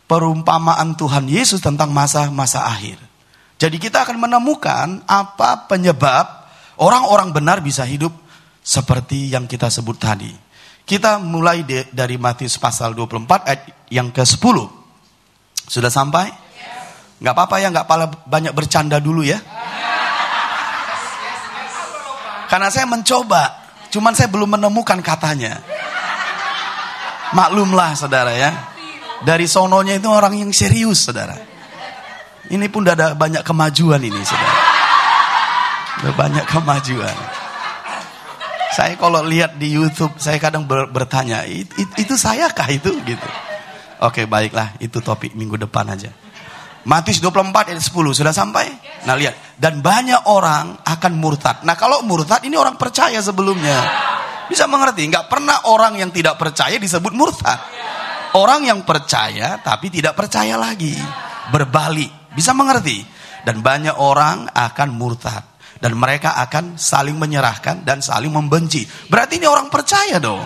perumpamaan Tuhan Yesus tentang masa-masa akhir. Jadi kita akan menemukan apa penyebab orang-orang benar bisa hidup seperti yang kita sebut tadi. Kita mulai dari Matius pasal 24 ayat yang ke-10. Sudah sampai? Gak apa-apa ya, gak banyak bercanda dulu ya. Karena saya mencoba, cuman saya belum menemukan katanya. Maklumlah saudara ya. Dari sononya itu orang yang serius saudara. Ini pun udah ada banyak kemajuan ini saudara. Udah banyak kemajuan. Saya kalau lihat di YouTube, saya kadang bertanya, itu sayakah itu gitu. Oke, baiklah, itu topik minggu depan aja. Matius 24 ayat 10, sudah sampai? Nah lihat, dan banyak orang akan murtad. Nah kalau murtad ini orang percaya sebelumnya. Bisa mengerti? Nggak pernah orang yang tidak percaya disebut murtad. Orang yang percaya tapi tidak percaya lagi. Berbalik. Bisa mengerti? Dan banyak orang akan murtad. Dan mereka akan saling menyerahkan dan saling membenci. Berarti ini orang percaya dong.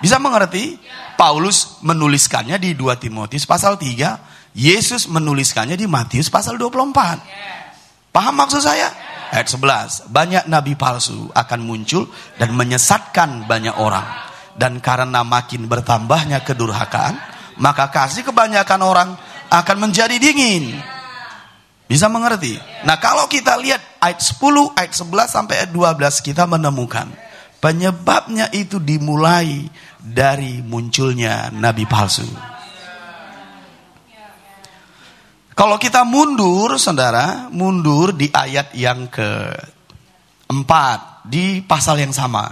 Bisa mengerti? Paulus menuliskannya di 2 Timotius pasal 3. Yesus menuliskannya di Matius pasal 24. Paham maksud saya? Ayat 11. Banyak nabi palsu akan muncul dan menyesatkan banyak orang. Dan karena makin bertambahnya kedurhakaan, maka kasih kebanyakan orang akan menjadi dingin. Bisa mengerti? Nah kalau kita lihat ayat 10, ayat 11 sampai ayat 12, kita menemukan penyebabnya itu dimulai dari munculnya nabi palsu. Kalau kita mundur, saudara, mundur di ayat yang ke-4, di pasal yang sama.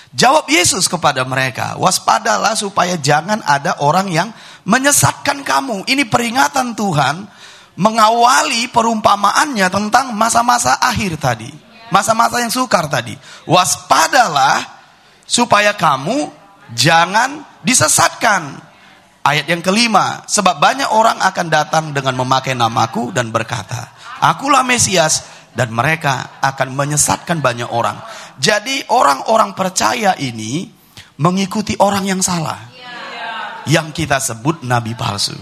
Jawab Yesus kepada mereka, waspadalah supaya jangan ada orang yang menyesatkan kamu. Ini peringatan Tuhan mengawali perumpamaannya tentang masa-masa akhir tadi. Masa-masa yang sukar tadi. Waspadalah supaya kamu jangan disesatkan. Ayat yang ke-5, sebab banyak orang akan datang dengan memakai namaku dan berkata, akulah Mesias, dan mereka akan menyesatkan banyak orang. Jadi orang-orang percaya ini mengikuti orang yang salah. Yang kita sebut nabi palsu.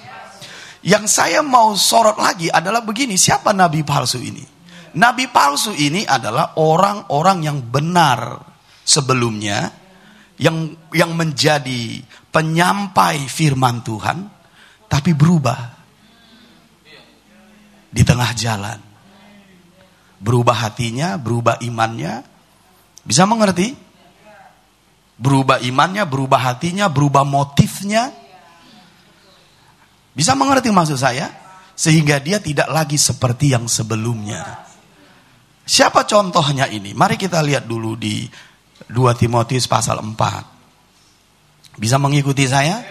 Yang saya mau sorot lagi adalah begini, siapa nabi palsu ini? Nabi palsu ini adalah orang-orang yang benar sebelumnya, yang menjadi penyampai firman Tuhan, tapi berubah di tengah jalan. Berubah hatinya, berubah imannya. Bisa mengerti? Berubah imannya, berubah hatinya, berubah motifnya. Bisa mengerti maksud saya? Sehingga dia tidak lagi seperti yang sebelumnya. Siapa contohnya ini? Mari kita lihat dulu di 2 Timotius pasal 4. Bisa mengikuti saya?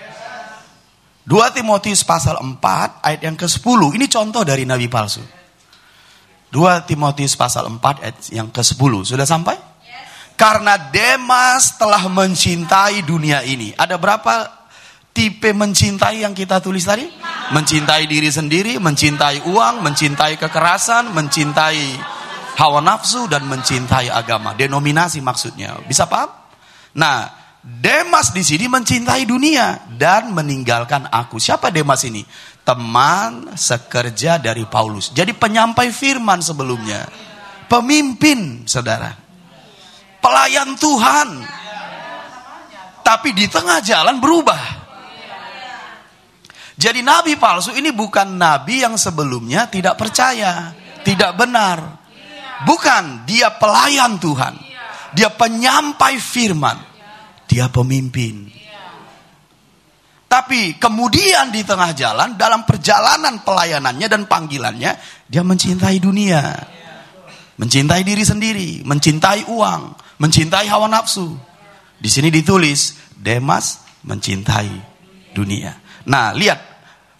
2 Timotius pasal 4 ayat yang ke-10. Ini contoh dari nabi palsu. 2 Timotius pasal 4 ayat yang ke-10. Sudah sampai? Karena Demas telah mencintai dunia ini. Ada berapa tipe mencintai yang kita tulis tadi? Mencintai diri sendiri, mencintai uang, mencintai kekerasan, mencintai hawa nafsu, dan mencintai agama. Denominasi maksudnya. Bisa paham? Nah, Demas di sini mencintai dunia dan meninggalkan aku. Siapa Demas ini? Teman sekerja dari Paulus. Jadi penyampai firman sebelumnya. Pemimpin, saudara. Pelayan Tuhan. Tapi di tengah jalan berubah. Jadi nabi palsu ini bukan nabi yang sebelumnya tidak percaya, tidak benar. Bukan, dia pelayan Tuhan. Dia penyampai firman. Dia pemimpin. Tapi kemudian di tengah jalan, dalam perjalanan pelayanannya dan panggilannya, dia mencintai dunia. Mencintai diri sendiri, mencintai uang, mencintai hawa nafsu. Di sini ditulis, Demas mencintai dunia. Nah, lihat,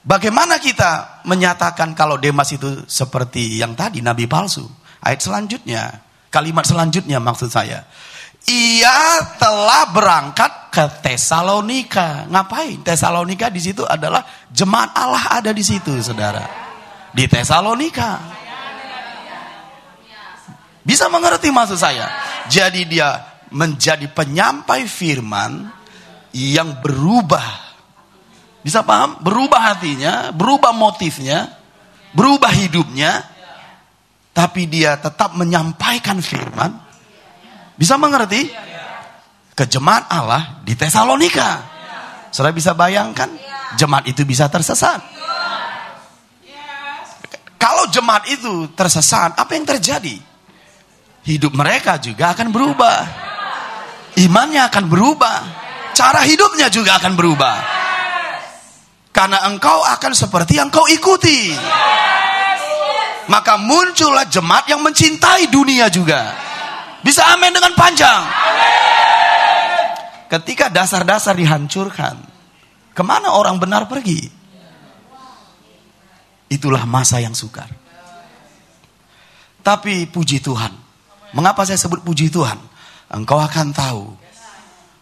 bagaimana kita menyatakan kalau Demas itu seperti yang tadi, nabi palsu. Ayat selanjutnya, kalimat selanjutnya maksud saya. Ia telah berangkat ke Tesalonika. Ngapain? Tesalonika di situ adalah jemaat Allah ada di situ, saudara. Di Tesalonika. Bisa mengerti maksud saya? Jadi dia menjadi penyampai firman yang berubah. Bisa paham? Berubah hatinya, berubah motifnya, berubah hidupnya, tapi dia tetap menyampaikan firman. Bisa mengerti? Ke jemaat Allah di Tesalonika. Saudara bisa bayangkan, jemaat itu bisa tersesat. Kalau jemaat itu tersesat, apa yang terjadi? Hidup mereka juga akan berubah. Imannya akan berubah. Cara hidupnya juga akan berubah. Karena engkau akan seperti yang kau ikuti. Maka muncullah jemaat yang mencintai dunia juga. Bisa amin dengan panjang. Ketika dasar-dasar dihancurkan, kemana orang benar pergi? Itulah masa yang sukar. Tapi puji Tuhan. Mengapa saya sebut puji Tuhan? Engkau akan tahu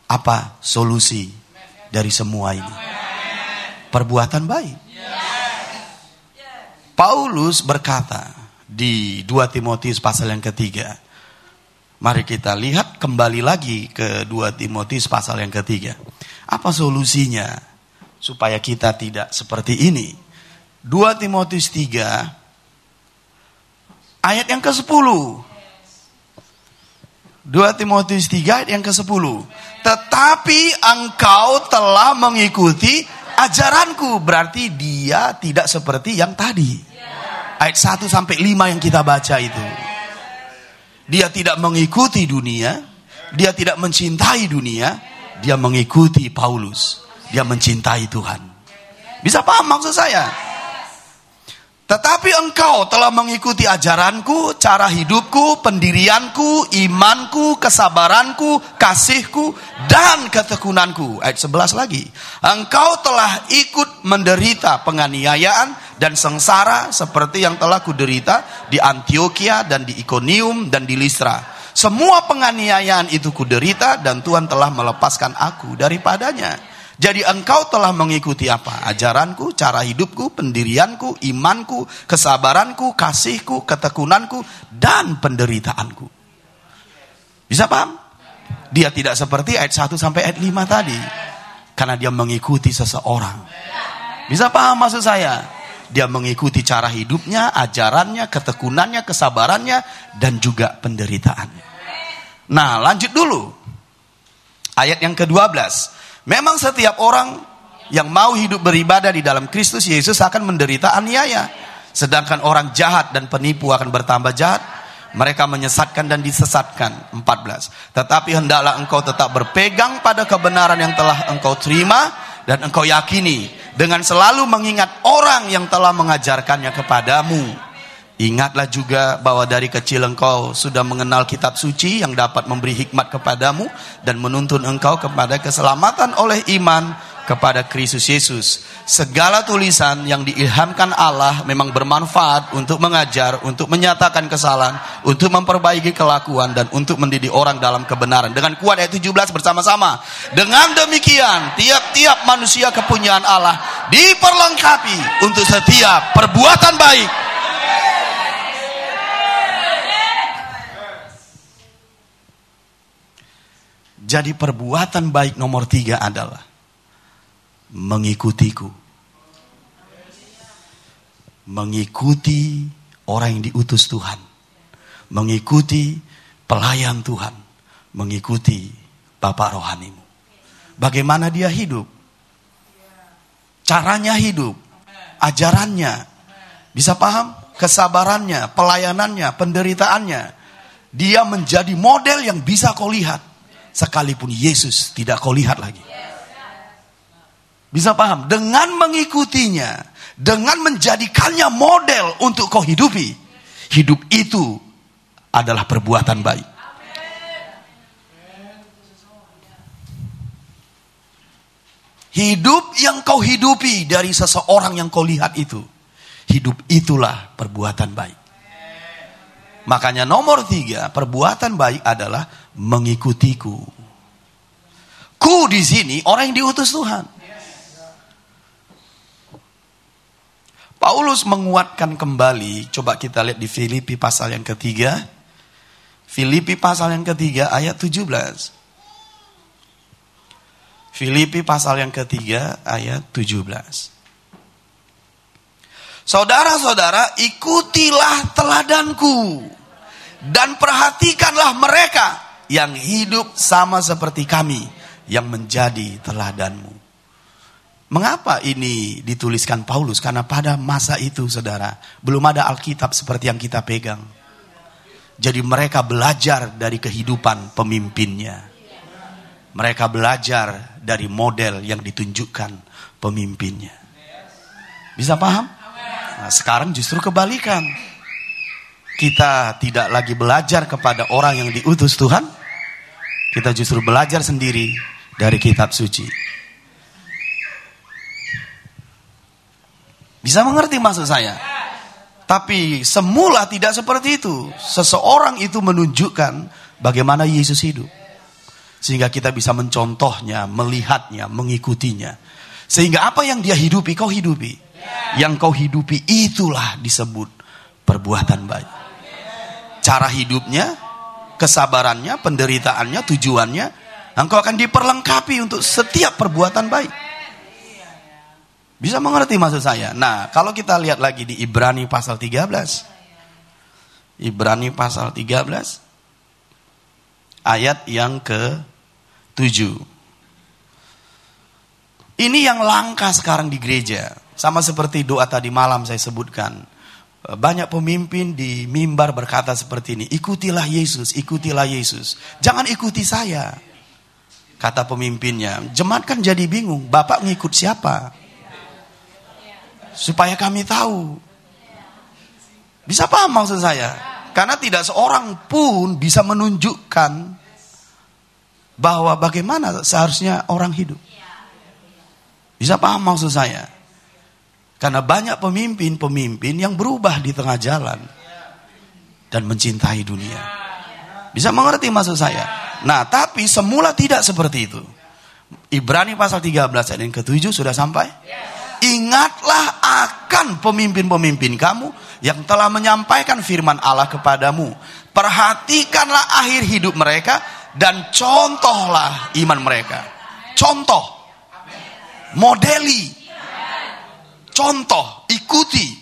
apa solusi dari semua ini. Perbuatan baik. Paulus berkata di 2 Timotius pasal yang ketiga. Mari kita lihat kembali lagi ke 2 Timotius pasal yang ketiga. Apa solusinya supaya kita tidak seperti ini? 2 Timotius 3 ayat yang ke-10. 2 Timotius 3 ayat yang ke-10. Tetapi engkau telah mengikuti ajaranku. Berarti dia tidak seperti yang tadi. Ayat 1 sampai 5 yang kita baca itu. Dia tidak mengikuti dunia. Dia tidak mencintai dunia. Dia mengikuti Paulus. Dia mencintai Tuhan. Bisa paham maksud saya? Tetapi engkau telah mengikuti ajaranku, cara hidupku, pendirianku, imanku, kesabaranku, kasihku, dan ketekunanku. Ayat 11 lagi. Engkau telah ikut menderita penganiayaan dan sengsara seperti yang telah kuderita di Antiokhia dan di Ikonium dan di Listra. Semua penganiayaan itu kuderita dan Tuhan telah melepaskan aku daripadanya. Jadi engkau telah mengikuti apa? Ajaranku, cara hidupku, pendirianku, imanku, kesabaranku, kasihku, ketekunanku, dan penderitaanku. Bisa paham? Dia tidak seperti ayat 1 sampai ayat 5 tadi. Karena dia mengikuti seseorang. Bisa paham maksud saya? Dia mengikuti cara hidupnya, ajarannya, ketekunannya, kesabarannya, dan juga penderitaannya. Nah, lanjut dulu. Ayat yang ke-12. Memang setiap orang yang mau hidup beribadah di dalam Kristus Yesus akan menderita aniaya. Sedangkan orang jahat dan penipu akan bertambah jahat. Mereka menyesatkan dan disesatkan. 14. Tetapi hendaklah engkau tetap berpegang pada kebenaran yang telah engkau terima dan engkau yakini. Dengan selalu mengingat orang yang telah mengajarkannya kepadamu. Ingatlah juga bahwa dari kecil engkau sudah mengenal kitab suci yang dapat memberi hikmat kepadamu dan menuntun engkau kepada keselamatan oleh iman kepada Kristus Yesus. Segala tulisan yang diilhamkan Allah memang bermanfaat untuk mengajar, untuk menyatakan kesalahan, untuk memperbaiki kelakuan dan untuk mendidik orang dalam kebenaran. Dengan kuat ayat 17 bersama-sama. Dengan demikian tiap-tiap manusia kepunyaan Allah diperlengkapi untuk setiap perbuatan baik. Jadi perbuatan baik nomor 3 adalah mengikutiku. Mengikuti orang yang diutus Tuhan. Mengikuti pelayan Tuhan. Mengikuti Bapak rohanimu. Bagaimana dia hidup? Caranya hidup. Ajarannya. Bisa paham? Kesabarannya, pelayanannya, penderitaannya. Dia menjadi model yang bisa kau lihat. Sekalipun Yesus tidak kau lihat lagi. Bisa paham? Dengan mengikutinya, dengan menjadikannya model untuk kau hidupi, hidup itu adalah perbuatan baik. Hidup yang kau hidupi dari seseorang yang kau lihat itu, hidup itulah perbuatan baik. Makanya nomor 3, perbuatan baik adalah mengikutiku. Ku di sini orang yang diutus Tuhan. Paulus menguatkan kembali. Coba kita lihat di Filipi pasal yang ketiga. Filipi pasal yang ketiga ayat 17. Filipi pasal yang ketiga ayat 17. Saudara-saudara, ikutilah teladanku dan perhatikanlah mereka yang hidup sama seperti kami, yang menjadi teladanmu. Mengapa ini dituliskan Paulus? Karena pada masa itu, saudara, belum ada Alkitab seperti yang kita pegang. Jadi mereka belajar dari kehidupan pemimpinnya. Mereka belajar dari model yang ditunjukkan pemimpinnya. Bisa paham? Nah, sekarang justru kebalikan. Kita tidak lagi belajar kepada orang yang diutus Tuhan. Kita justru belajar sendiri dari kitab suci. Bisa mengerti maksud saya? Tapi semula tidak seperti itu. Seseorang itu menunjukkan bagaimana Yesus hidup. Sehingga kita bisa mencontohnya, melihatnya, mengikutinya. Sehingga apa yang dia hidupi, kau hidupi. Yang kau hidupi itulah disebut perbuatan baik. Cara hidupnya, kesabarannya, penderitaannya, tujuannya, engkau akan diperlengkapi untuk setiap perbuatan baik. Bisa mengerti maksud saya? Nah, kalau kita lihat lagi di Ibrani pasal 13. Ibrani pasal 13 ayat yang ke-7. Ini yang langka sekarang di gereja. Sama seperti doa tadi malam saya sebutkan. Banyak pemimpin di mimbar berkata seperti ini. Ikutilah Yesus, ikutilah Yesus. Jangan ikuti saya. Kata pemimpinnya. Jemaat kan jadi bingung. Bapak ngikut siapa? Supaya kami tahu. Bisa paham maksud saya? Karena tidak seorang pun bisa menunjukkan bahwa bagaimana seharusnya orang hidup. Bisa paham maksud saya? Karena banyak pemimpin-pemimpin yang berubah di tengah jalan dan mencintai dunia. Bisa mengerti maksud saya? Nah, tapi semula tidak seperti itu. Ibrani pasal 13 ayat yang ke-7 sudah sampai? Ingatlah akan pemimpin-pemimpin kamu yang telah menyampaikan firman Allah kepadamu. Perhatikanlah akhir hidup mereka dan contohlah iman mereka. Contoh. Modeli. Contoh, ikuti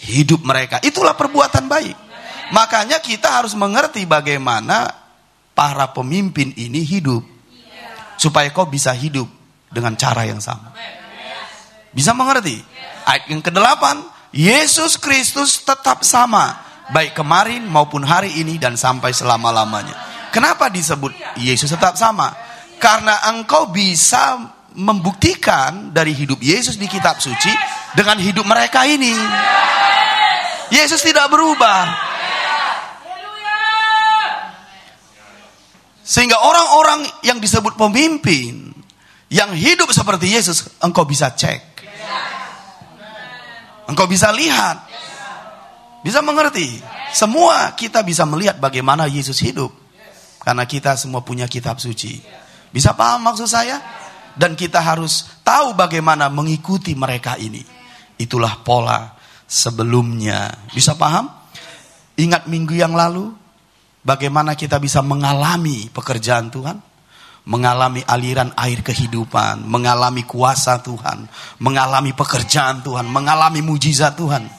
hidup mereka. Itulah perbuatan baik. Makanya kita harus mengerti bagaimana para pemimpin ini hidup. Supaya kau bisa hidup dengan cara yang sama. Bisa mengerti? Ayat yang ke-8, Yesus Kristus tetap sama. Baik kemarin maupun hari ini dan sampai selama-lamanya. Kenapa disebut Yesus tetap sama? Karena engkau bisa membuktikan dari hidup Yesus di kitab suci dengan hidup mereka ini. Yesus tidak berubah. Sehingga orang-orang yang disebut pemimpin yang hidup seperti Yesus, engkau bisa cek. Engkau bisa lihat. Bisa mengerti. Semua kita bisa melihat bagaimana Yesus hidup. Karena kita semua punya kitab suci. Bisa paham maksud saya? Dan kita harus tahu bagaimana mengikuti mereka ini. Itulah pola sebelumnya. Bisa paham? Ingat minggu yang lalu, bagaimana kita bisa mengalami pekerjaan Tuhan, mengalami aliran air kehidupan, mengalami kuasa Tuhan, mengalami pekerjaan Tuhan, mengalami mujizat Tuhan.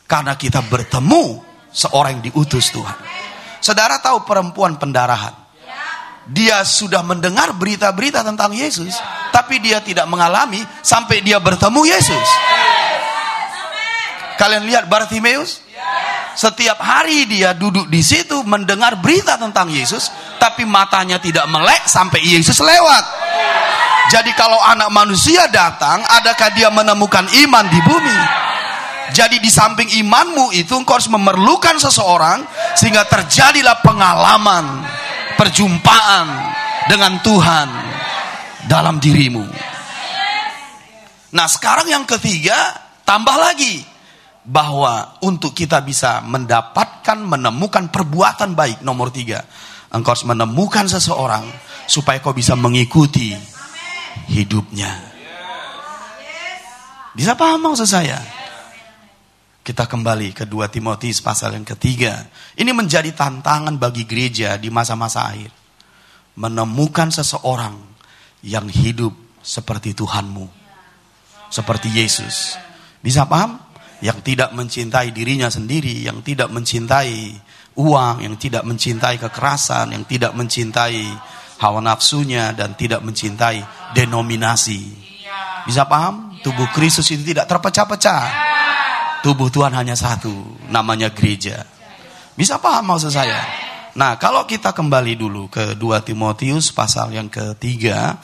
Karena kita bertemu seorang yang diutus Tuhan. Saudara tahu perempuan pendarahan? Dia sudah mendengar berita-berita tentang Yesus, tapi dia tidak mengalami sampai dia bertemu Yesus. Kalian lihat Bartimeus? Setiap hari dia duduk di situ mendengar berita tentang Yesus, tapi matanya tidak melek sampai Yesus lewat. Jadi kalau anak manusia datang, adakah dia menemukan iman di bumi? Jadi di samping imanmu itu engkau harus memerlukan seseorang sehingga terjadilah pengalaman, perjumpaan dengan Tuhan dalam dirimu. Nah, sekarang yang ketiga, tambah lagi bahwa untuk kita bisa mendapatkan, menemukan perbuatan baik, nomor 3 Engkau harus menemukan seseorang supaya kau bisa mengikuti hidupnya. Bisa paham maksud saya? Kita kembali ke 2 Timotius pasal yang ketiga. Ini menjadi tantangan bagi gereja di masa-masa akhir. Menemukan seseorang yang hidup seperti Tuhanmu, seperti Yesus. Bisa paham? Yang tidak mencintai dirinya sendiri, yang tidak mencintai uang, yang tidak mencintai kekerasan, yang tidak mencintai hawa nafsunya, dan tidak mencintai denominasi. Bisa paham? Tubuh Kristus itu tidak terpecah-pecah. Tubuh Tuhan hanya satu, namanya gereja. Bisa paham maksud saya? Nah, kalau kita kembali dulu ke 2 Timotius pasal yang ketiga,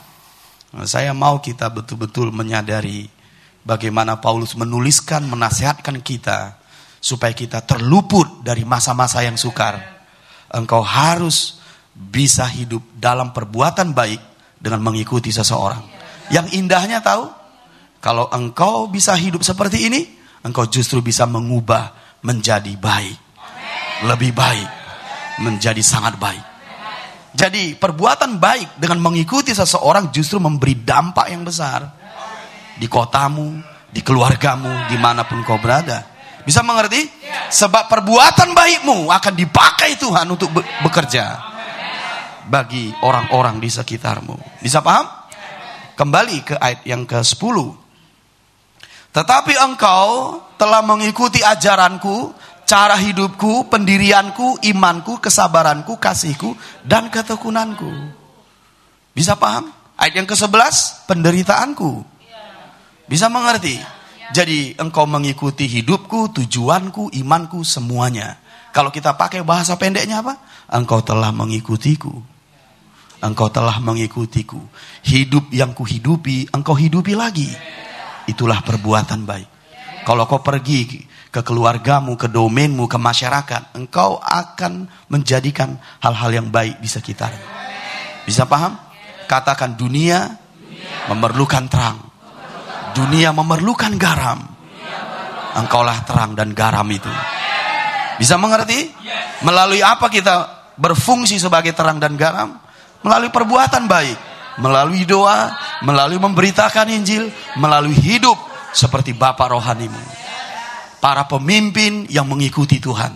saya mau kita betul-betul menyadari bagaimana Paulus menuliskan, menasihatkan kita supaya kita terluput dari masa-masa yang sukar. Engkau harus bisa hidup dalam perbuatan baik dengan mengikuti seseorang. Yang indahnya tahu, kalau engkau bisa hidup seperti ini, engkau justru bisa mengubah menjadi baik. Lebih baik, menjadi sangat baik. Jadi perbuatan baik dengan mengikuti seseorang justru memberi dampak yang besar. Di kotamu, di keluargamu, dimanapun kau berada. Bisa mengerti? Sebab perbuatan baikmu akan dipakai Tuhan untuk bekerja bagi orang-orang di sekitarmu. Bisa paham? Kembali ke ayat yang ke-10. Tetapi engkau telah mengikuti ajaranku, cara hidupku, pendirianku, imanku, kesabaranku, kasihku, dan ketekunanku. Bisa paham? Ayat yang ke-11, penderitaanku. Bisa mengerti? Jadi engkau mengikuti hidupku, tujuanku, imanku, semuanya. Kalau kita pakai bahasa pendeknya apa? Engkau telah mengikutiku. Engkau telah mengikutiku. Hidup yang kuhidupi, engkau hidupi lagi. Itulah perbuatan baik. Kalau kau pergi ke keluargamu, ke domainmu, ke masyarakat, engkau akan menjadikan hal-hal yang baik di sekitar. Bisa paham? Katakan dunia memerlukan terang. Dunia memerlukan garam. Engkaulah terang dan garam itu. Bisa mengerti? Melalui apa kita berfungsi sebagai terang dan garam? Melalui perbuatan baik, melalui doa, melalui memberitakan Injil, melalui hidup seperti Bapa rohanimu. Para pemimpin yang mengikuti Tuhan.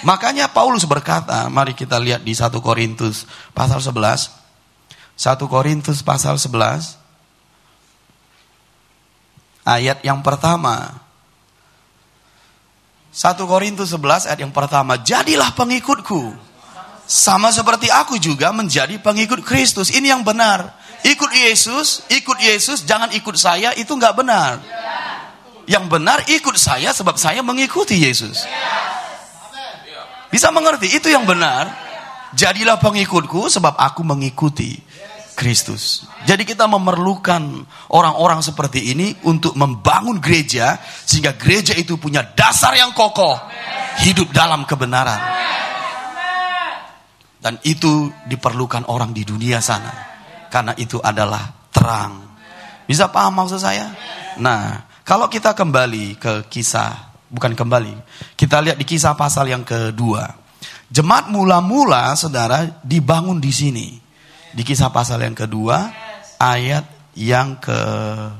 Makanya Paulus berkata, mari kita lihat di 1 Korintus pasal 11. 1 Korintus pasal 11. Ayat yang pertama. 1 Korintus 11 ayat yang pertama. Jadilah pengikutku, sama seperti aku juga menjadi pengikut Kristus. Ini yang benar. Ikut Yesus, jangan ikut saya, itu gak benar. Yang benar ikut saya sebab saya mengikuti Yesus. Bisa mengerti? Itu yang benar. Jadilah pengikutku sebab aku mengikuti Kristus. Jadi kita memerlukan orang-orang seperti ini untuk membangun gereja, sehingga gereja itu punya dasar yang kokoh, hidup dalam kebenaran. Dan itu diperlukan orang di dunia sana, karena itu adalah terang. Bisa paham maksud saya? Nah, kalau kita kembali ke kisah, kita lihat di kisah pasal yang kedua. Jemaat mula-mula, saudara, dibangun di sini. Di kisah pasal yang kedua, ayat yang ke-41.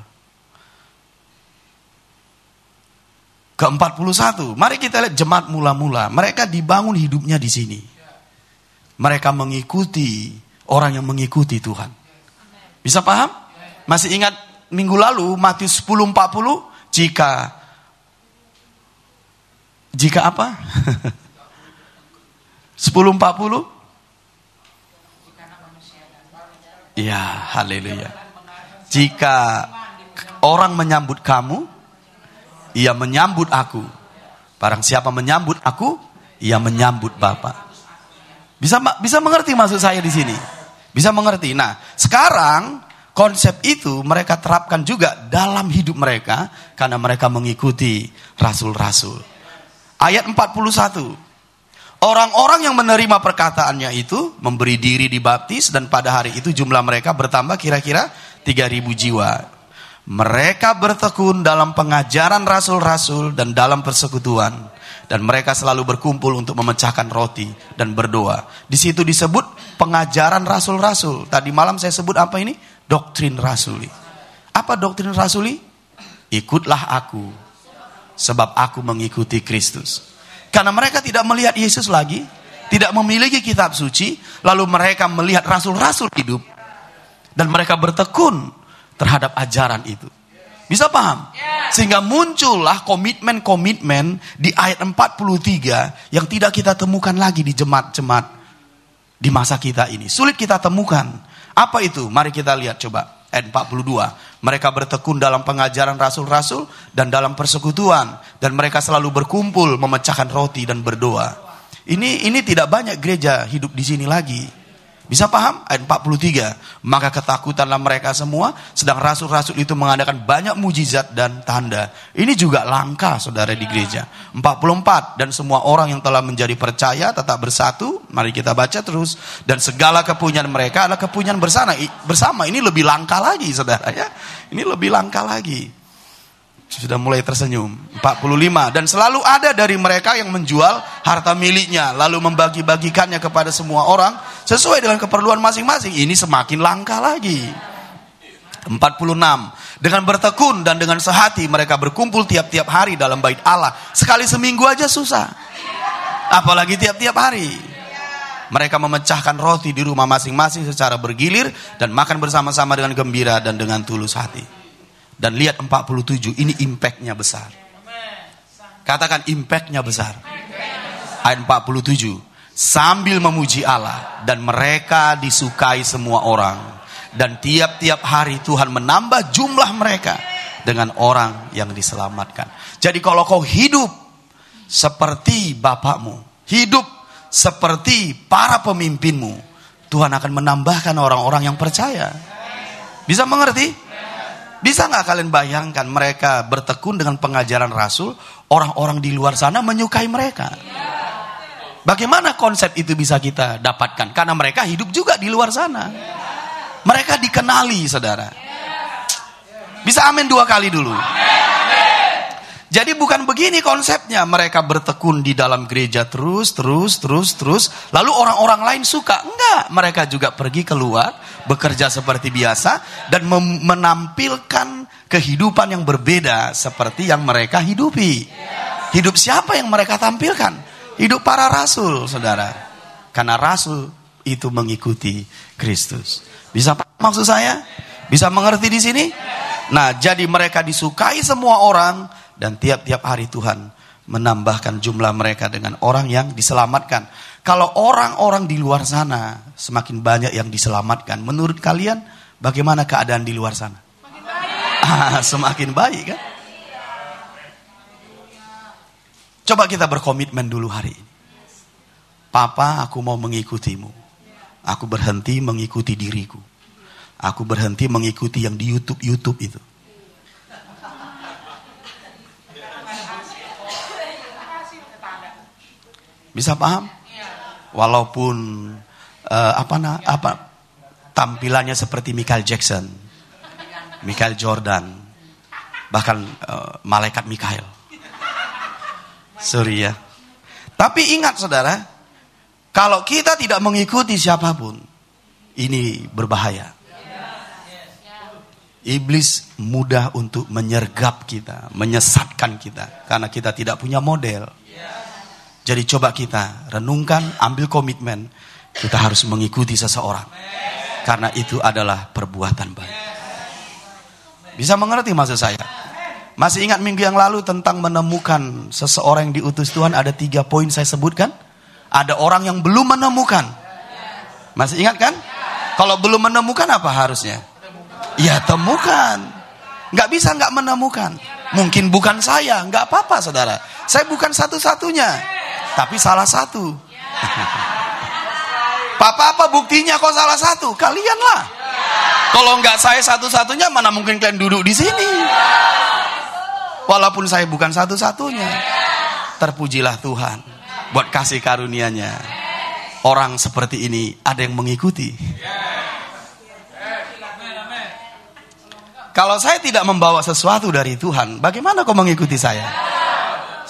Mari kita lihat jemaat mula-mula. Mereka dibangun hidupnya di sini. Mereka mengikuti orang yang mengikuti Tuhan. Bisa paham? Masih ingat minggu lalu Matius 10:40? Jika apa? 10:40? Ya, haleluya. Jika orang menyambut kamu, ia menyambut aku. Barang siapa menyambut aku, ia menyambut Bapa. Bisa mengerti maksud saya di sini? Bisa mengerti. Nah, sekarang konsep itu mereka terapkan juga dalam hidup mereka karena mereka mengikuti rasul-rasul. Ayat 41. Orang-orang yang menerima perkataannya itu memberi diri dibaptis, dan pada hari itu jumlah mereka bertambah kira-kira 3.000 jiwa. Mereka bertekun dalam pengajaran rasul-rasul dan dalam persekutuan, Dan mereka selalu berkumpul untuk memecahkan roti dan berdoa. Di situ disebut pengajaran rasul-rasul. Tadi malam saya sebut apa ini? Doktrin rasuli. Apa doktrin rasuli? Ikutlah aku, sebab aku mengikuti Kristus. Karena mereka tidak melihat Yesus lagi, tidak memiliki kitab suci, lalu mereka melihat rasul-rasul hidup, dan mereka bertekun terhadap ajaran itu. Bisa paham? Sehingga muncullah komitmen-komitmen di ayat 43 yang tidak kita temukan lagi di jemaat-jemaat di masa kita ini. Sulit kita temukan. Apa itu? Mari kita lihat coba. Ayat 42. Mereka bertekun dalam pengajaran rasul-rasul dan dalam persekutuan. Dan mereka selalu berkumpul memecahkan roti dan berdoa. Ini tidak banyak gereja hidup di sini lagi. Bisa paham? Ayat 43. Maka ketakutanlah mereka semua, sedang rasul-rasul itu mengadakan banyak mujizat dan tanda. Ini juga langka, saudara, di gereja. 44. Dan semua orang yang telah menjadi percaya tetap bersatu. Mari kita baca terus. Dan segala kepunyaan mereka adalah kepunyaan bersama. Ini lebih langka lagi, saudara, ya. Ini lebih langka lagi. Sudah mulai tersenyum. 45. Dan selalu ada dari mereka yang menjual harta miliknya, lalu membagi-bagikannya kepada semua orang sesuai dengan keperluan masing-masing. Ini semakin langka lagi. 46. Dengan bertekun dan dengan sehati mereka berkumpul tiap-tiap hari dalam bait Allah. Sekali seminggu aja susah, apalagi tiap-tiap hari. Mereka memecahkan roti di rumah masing-masing secara bergilir dan makan bersama-sama dengan gembira dan dengan tulus hati. Dan lihat 47, ini impactnya besar. Katakan impactnya besar. Ayat 47. Sambil memuji Allah dan mereka disukai semua orang. Dan tiap-tiap hari Tuhan menambah jumlah mereka dengan orang yang diselamatkan. Jadi kalau kau hidup seperti bapakmu, hidup seperti para pemimpinmu, Tuhan akan menambahkan orang-orang yang percaya. Bisa mengerti? Bisa gak kalian bayangkan mereka bertekun dengan pengajaran rasul, orang-orang di luar sana menyukai mereka? Bagaimana konsep itu bisa kita dapatkan? Karena mereka hidup juga di luar sana. Mereka dikenali, saudara. Bisa amin 2 kali dulu. Jadi bukan begini konsepnya. Mereka bertekun di dalam gereja terus. Lalu orang-orang lain suka. Enggak, mereka juga pergi keluar, bekerja seperti biasa, dan menampilkan kehidupan yang berbeda seperti yang mereka hidupi. Hidup siapa yang mereka tampilkan? Hidup para rasul, saudara. Karena rasul itu mengikuti Kristus. Bisa maksud saya? Bisa mengerti di sini? Nah, jadi mereka disukai semua orang. Dan tiap-tiap hari Tuhan menambahkan jumlah mereka dengan orang yang diselamatkan. Kalau orang-orang di luar sana semakin banyak yang diselamatkan, menurut kalian bagaimana keadaan di luar sana? Semakin baik kan? Coba kita berkomitmen dulu hari ini. Papa, aku mau mengikutimu. Aku berhenti mengikuti diriku. Aku berhenti mengikuti yang di YouTube itu. Bisa paham? Walaupun tampilannya seperti Michael Jackson, Michael Jordan, bahkan malaikat Mikael. Sorry ya. Tapi ingat saudara, kalau kita tidak mengikuti siapapun, ini berbahaya. Iblis mudah untuk menyergap kita, menyesatkan kita, karena kita tidak punya model. Jadi coba kita renungkan, ambil komitmen, kita harus mengikuti seseorang. Karena itu adalah perbuatan baik. Bisa mengerti maksud saya? Masih ingat minggu yang lalu tentang menemukan seseorang yang diutus Tuhan, ada 3 poin saya sebutkan. Ada orang yang belum menemukan. Masih ingat kan? Kalau belum menemukan apa harusnya? Ya temukan. Gak bisa gak menemukan. Mungkin bukan saya, gak apa-apa saudara. Saya bukan satu-satunya. Tapi salah satu. Papa, apa buktinya kok salah satu? Kalianlah. Kalau enggak saya satu-satunya, mana mungkin kalian duduk di sini? Walaupun saya bukan satu-satunya. Terpujilah Tuhan buat kasih karunia-Nya. Orang seperti ini ada yang mengikuti. Kalau saya tidak membawa sesuatu dari Tuhan, bagaimana kau mengikuti saya?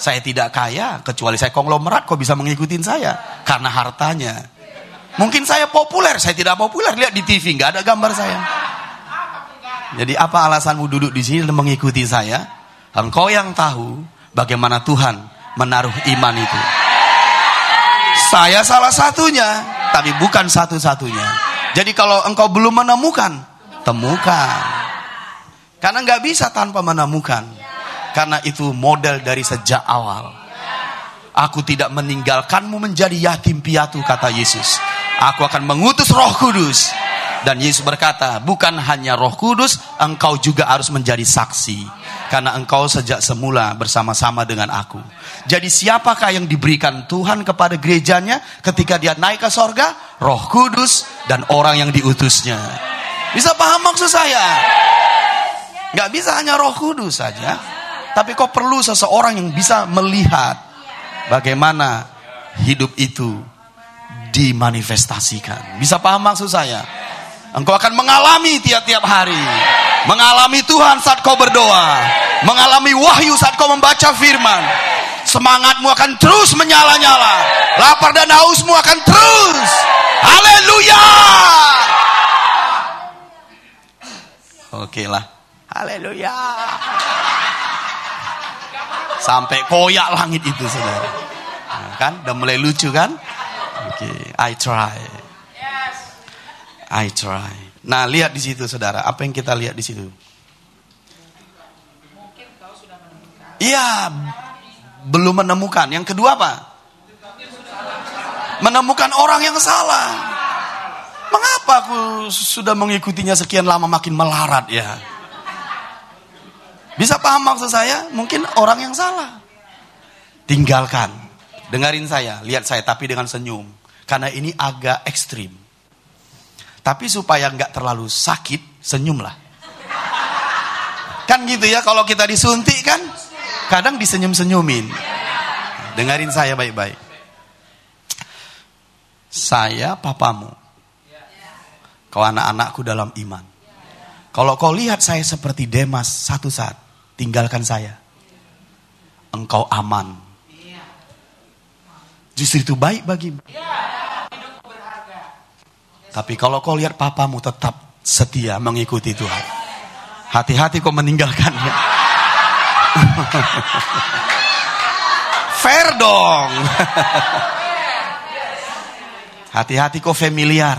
Saya tidak kaya, kecuali saya konglomerat, kok bisa mengikutin saya? Karena hartanya. Mungkin saya populer, saya tidak populer. Lihat di TV, nggak ada gambar saya. Jadi apa alasanmu duduk di sini dan mengikuti saya? Engkau yang tahu bagaimana Tuhan menaruh iman itu. Saya salah satunya, tapi bukan satu-satunya. Jadi kalau engkau belum menemukan, temukan. Karena nggak bisa tanpa menemukan. Karena itu model dari sejak awal. Aku tidak meninggalkanmu menjadi yatim piatu, kata Yesus. Aku akan mengutus Roh Kudus. Dan Yesus berkata, bukan hanya Roh Kudus, engkau juga harus menjadi saksi. Karena engkau sejak semula bersama-sama dengan aku. Jadi siapakah yang diberikan Tuhan kepada gerejanya ketika dia naik ke sorga? Roh Kudus dan orang yang diutusnya. Bisa paham maksud saya? Gak bisa hanya Roh Kudus saja. Tapi kau perlu seseorang yang bisa melihat bagaimana hidup itu dimanifestasikan. Bisa paham maksud saya? Engkau akan mengalami tiap-tiap hari. Mengalami Tuhan saat kau berdoa. Mengalami wahyu saat kau membaca firman. Semangatmu akan terus menyala-nyala. Lapar dan hausmu akan terus. Haleluya. Oke lah. Haleluya. Sampai koyak langit itu, saudara. Nah, kan? Udah mulai lucu kan? Oke, I try. Nah, lihat di situ, saudara. Apa yang kita lihat di situ? Iya, belum menemukan. Yang kedua apa? Menemukan orang yang salah. Mengapa aku sudah mengikutinya sekian lama makin melarat ya? Bisa paham maksud saya? Mungkin orang yang salah. Tinggalkan. Dengarin saya, lihat saya, tapi dengan senyum. Karena ini agak ekstrim. Tapi supaya nggak terlalu sakit, senyumlah. Kan gitu ya, kalau kita disuntik kan, kadang disenyum-senyumin. Dengarin saya baik-baik. Saya papamu. Kau anak-anakku dalam iman. Kalau kau lihat saya seperti Demas satu saat, tinggalkan saya. Engkau aman. Justru itu baik bagimu. Tapi kalau kau lihat papamu tetap setia mengikuti Tuhan, hati-hati kau meninggalkannya. Fair dong. Hati-hati kau familiar.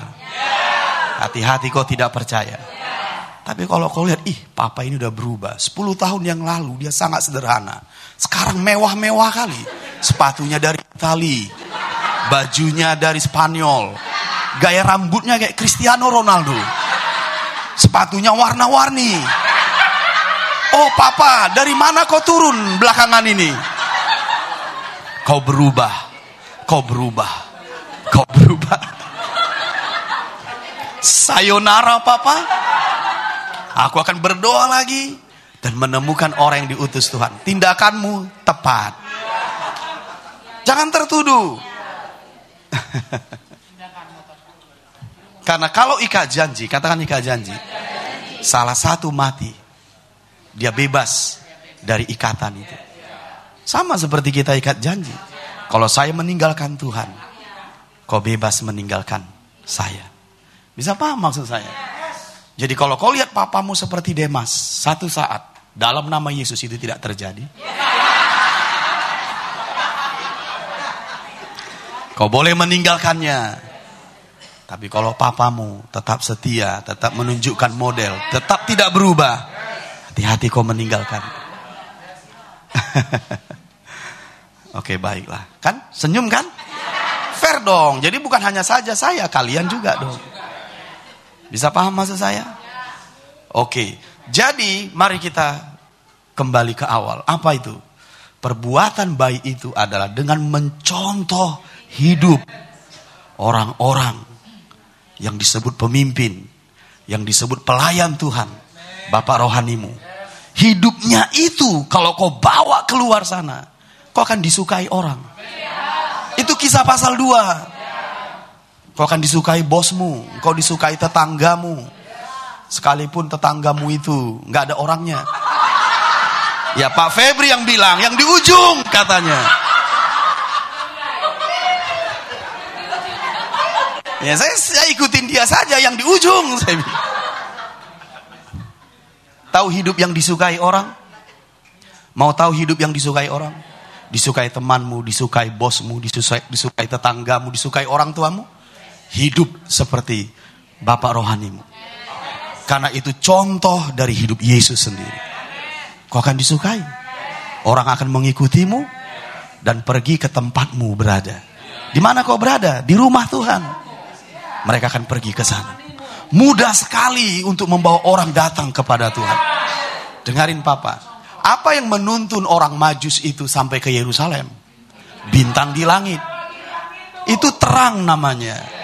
Hati-hati kau tidak percaya. Tapi kalau kau lihat, papa ini udah berubah. 10 tahun yang lalu dia sangat sederhana. Sekarang mewah-mewah kali. Sepatunya dari Itali. Bajunya dari Spanyol. Gaya rambutnya kayak Cristiano Ronaldo. Sepatunya warna-warni. Oh papa, dari mana kau turun belakangan ini? Kau berubah. Kau berubah. Kau berubah. Sayonara papa. Aku akan berdoa lagi dan menemukan orang yang diutus Tuhan. Tindakanmu tepat. Jangan tertuduh. Karena kalau ikat janji, katakan ikat janji. Salah satu mati, dia bebas dari ikatan itu. Sama seperti kita ikat janji. Kalau saya meninggalkan Tuhan, kau bebas meninggalkan saya. Bisa paham maksud saya? Jadi kalau kau lihat papamu seperti Demas, satu saat dalam nama Yesus itu tidak terjadi. Kau boleh meninggalkannya. Tapi kalau papamu tetap setia, tetap menunjukkan model, tetap tidak berubah, hati-hati kau meninggalkan. Oke, baiklah. Kan? Senyum kan? Fair dong. Jadi bukan hanya saja saya, kalian juga dong. Bisa paham maksud saya? Oke. Jadi mari kita kembali ke awal. Apa itu? Perbuatan baik itu adalah dengan mencontoh hidup orang-orang yang disebut pemimpin, yang disebut pelayan Tuhan, Bapak rohanimu. Hidupnya itu kalau kau bawa keluar sana, kau akan disukai orang. Itu Kisah pasal 2. Kau akan disukai bosmu, kau disukai tetanggamu. Sekalipun tetanggamu itu nggak ada orangnya. Ya Pak Febri yang bilang, yang di ujung katanya. Ya saya ikutin dia saja yang di ujung. Saya bilang. Tahu hidup yang disukai orang? Mau tahu hidup yang disukai orang? Disukai temanmu, disukai bosmu, disukai tetanggamu, disukai orang tuamu. Hidup seperti Bapak rohanimu. Karena itu contoh dari hidup Yesus sendiri. Kau akan disukai. Orang akan mengikutimu dan pergi ke tempatmu berada. Di mana kau berada? Di rumah Tuhan. Mereka akan pergi ke sana. Mudah sekali untuk membawa orang datang kepada Tuhan. Dengarin Papa. Apa yang menuntun orang Majus itu sampai ke Yerusalem? Bintang di langit. Itu terang namanya.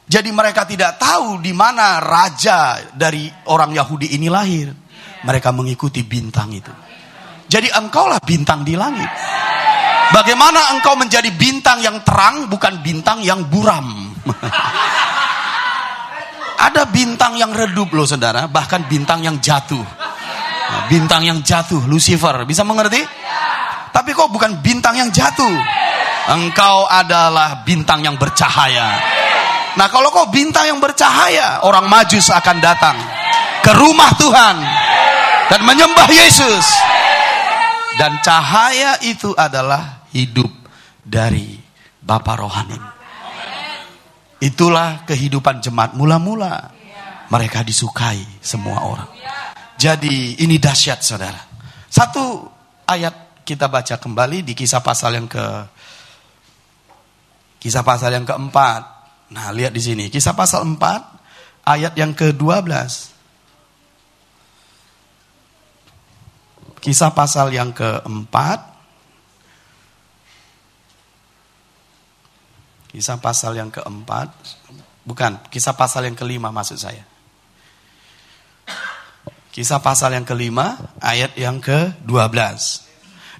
Jadi mereka tidak tahu di mana raja dari orang Yahudi ini lahir. Mereka mengikuti bintang itu. Jadi engkaulah bintang di langit. Bagaimana engkau menjadi bintang yang terang, bukan bintang yang buram. Ada bintang yang redup loh saudara, bahkan bintang yang jatuh. Bintang yang jatuh, Lucifer, bisa mengerti? Tapi kau bukan bintang yang jatuh. Engkau adalah bintang yang bercahaya. Nah kalau kau bintang yang bercahaya, orang Majus akan datang ke rumah Tuhan dan menyembah Yesus. Dan cahaya itu adalah hidup dari Bapa rohani. Itulah kehidupan jemaat mula-mula. Mereka disukai semua orang. Jadi ini dahsyat saudara. Satu ayat kita baca kembali di kisah pasal yang keempat. Nah, lihat di sini. Kisah pasal 4 ayat yang ke-12. Kisah pasal yang keempat. Kisah pasal yang keempat. Bukan, kisah pasal yang kelima maksud saya. Kisah pasal yang kelima, ayat yang ke-12.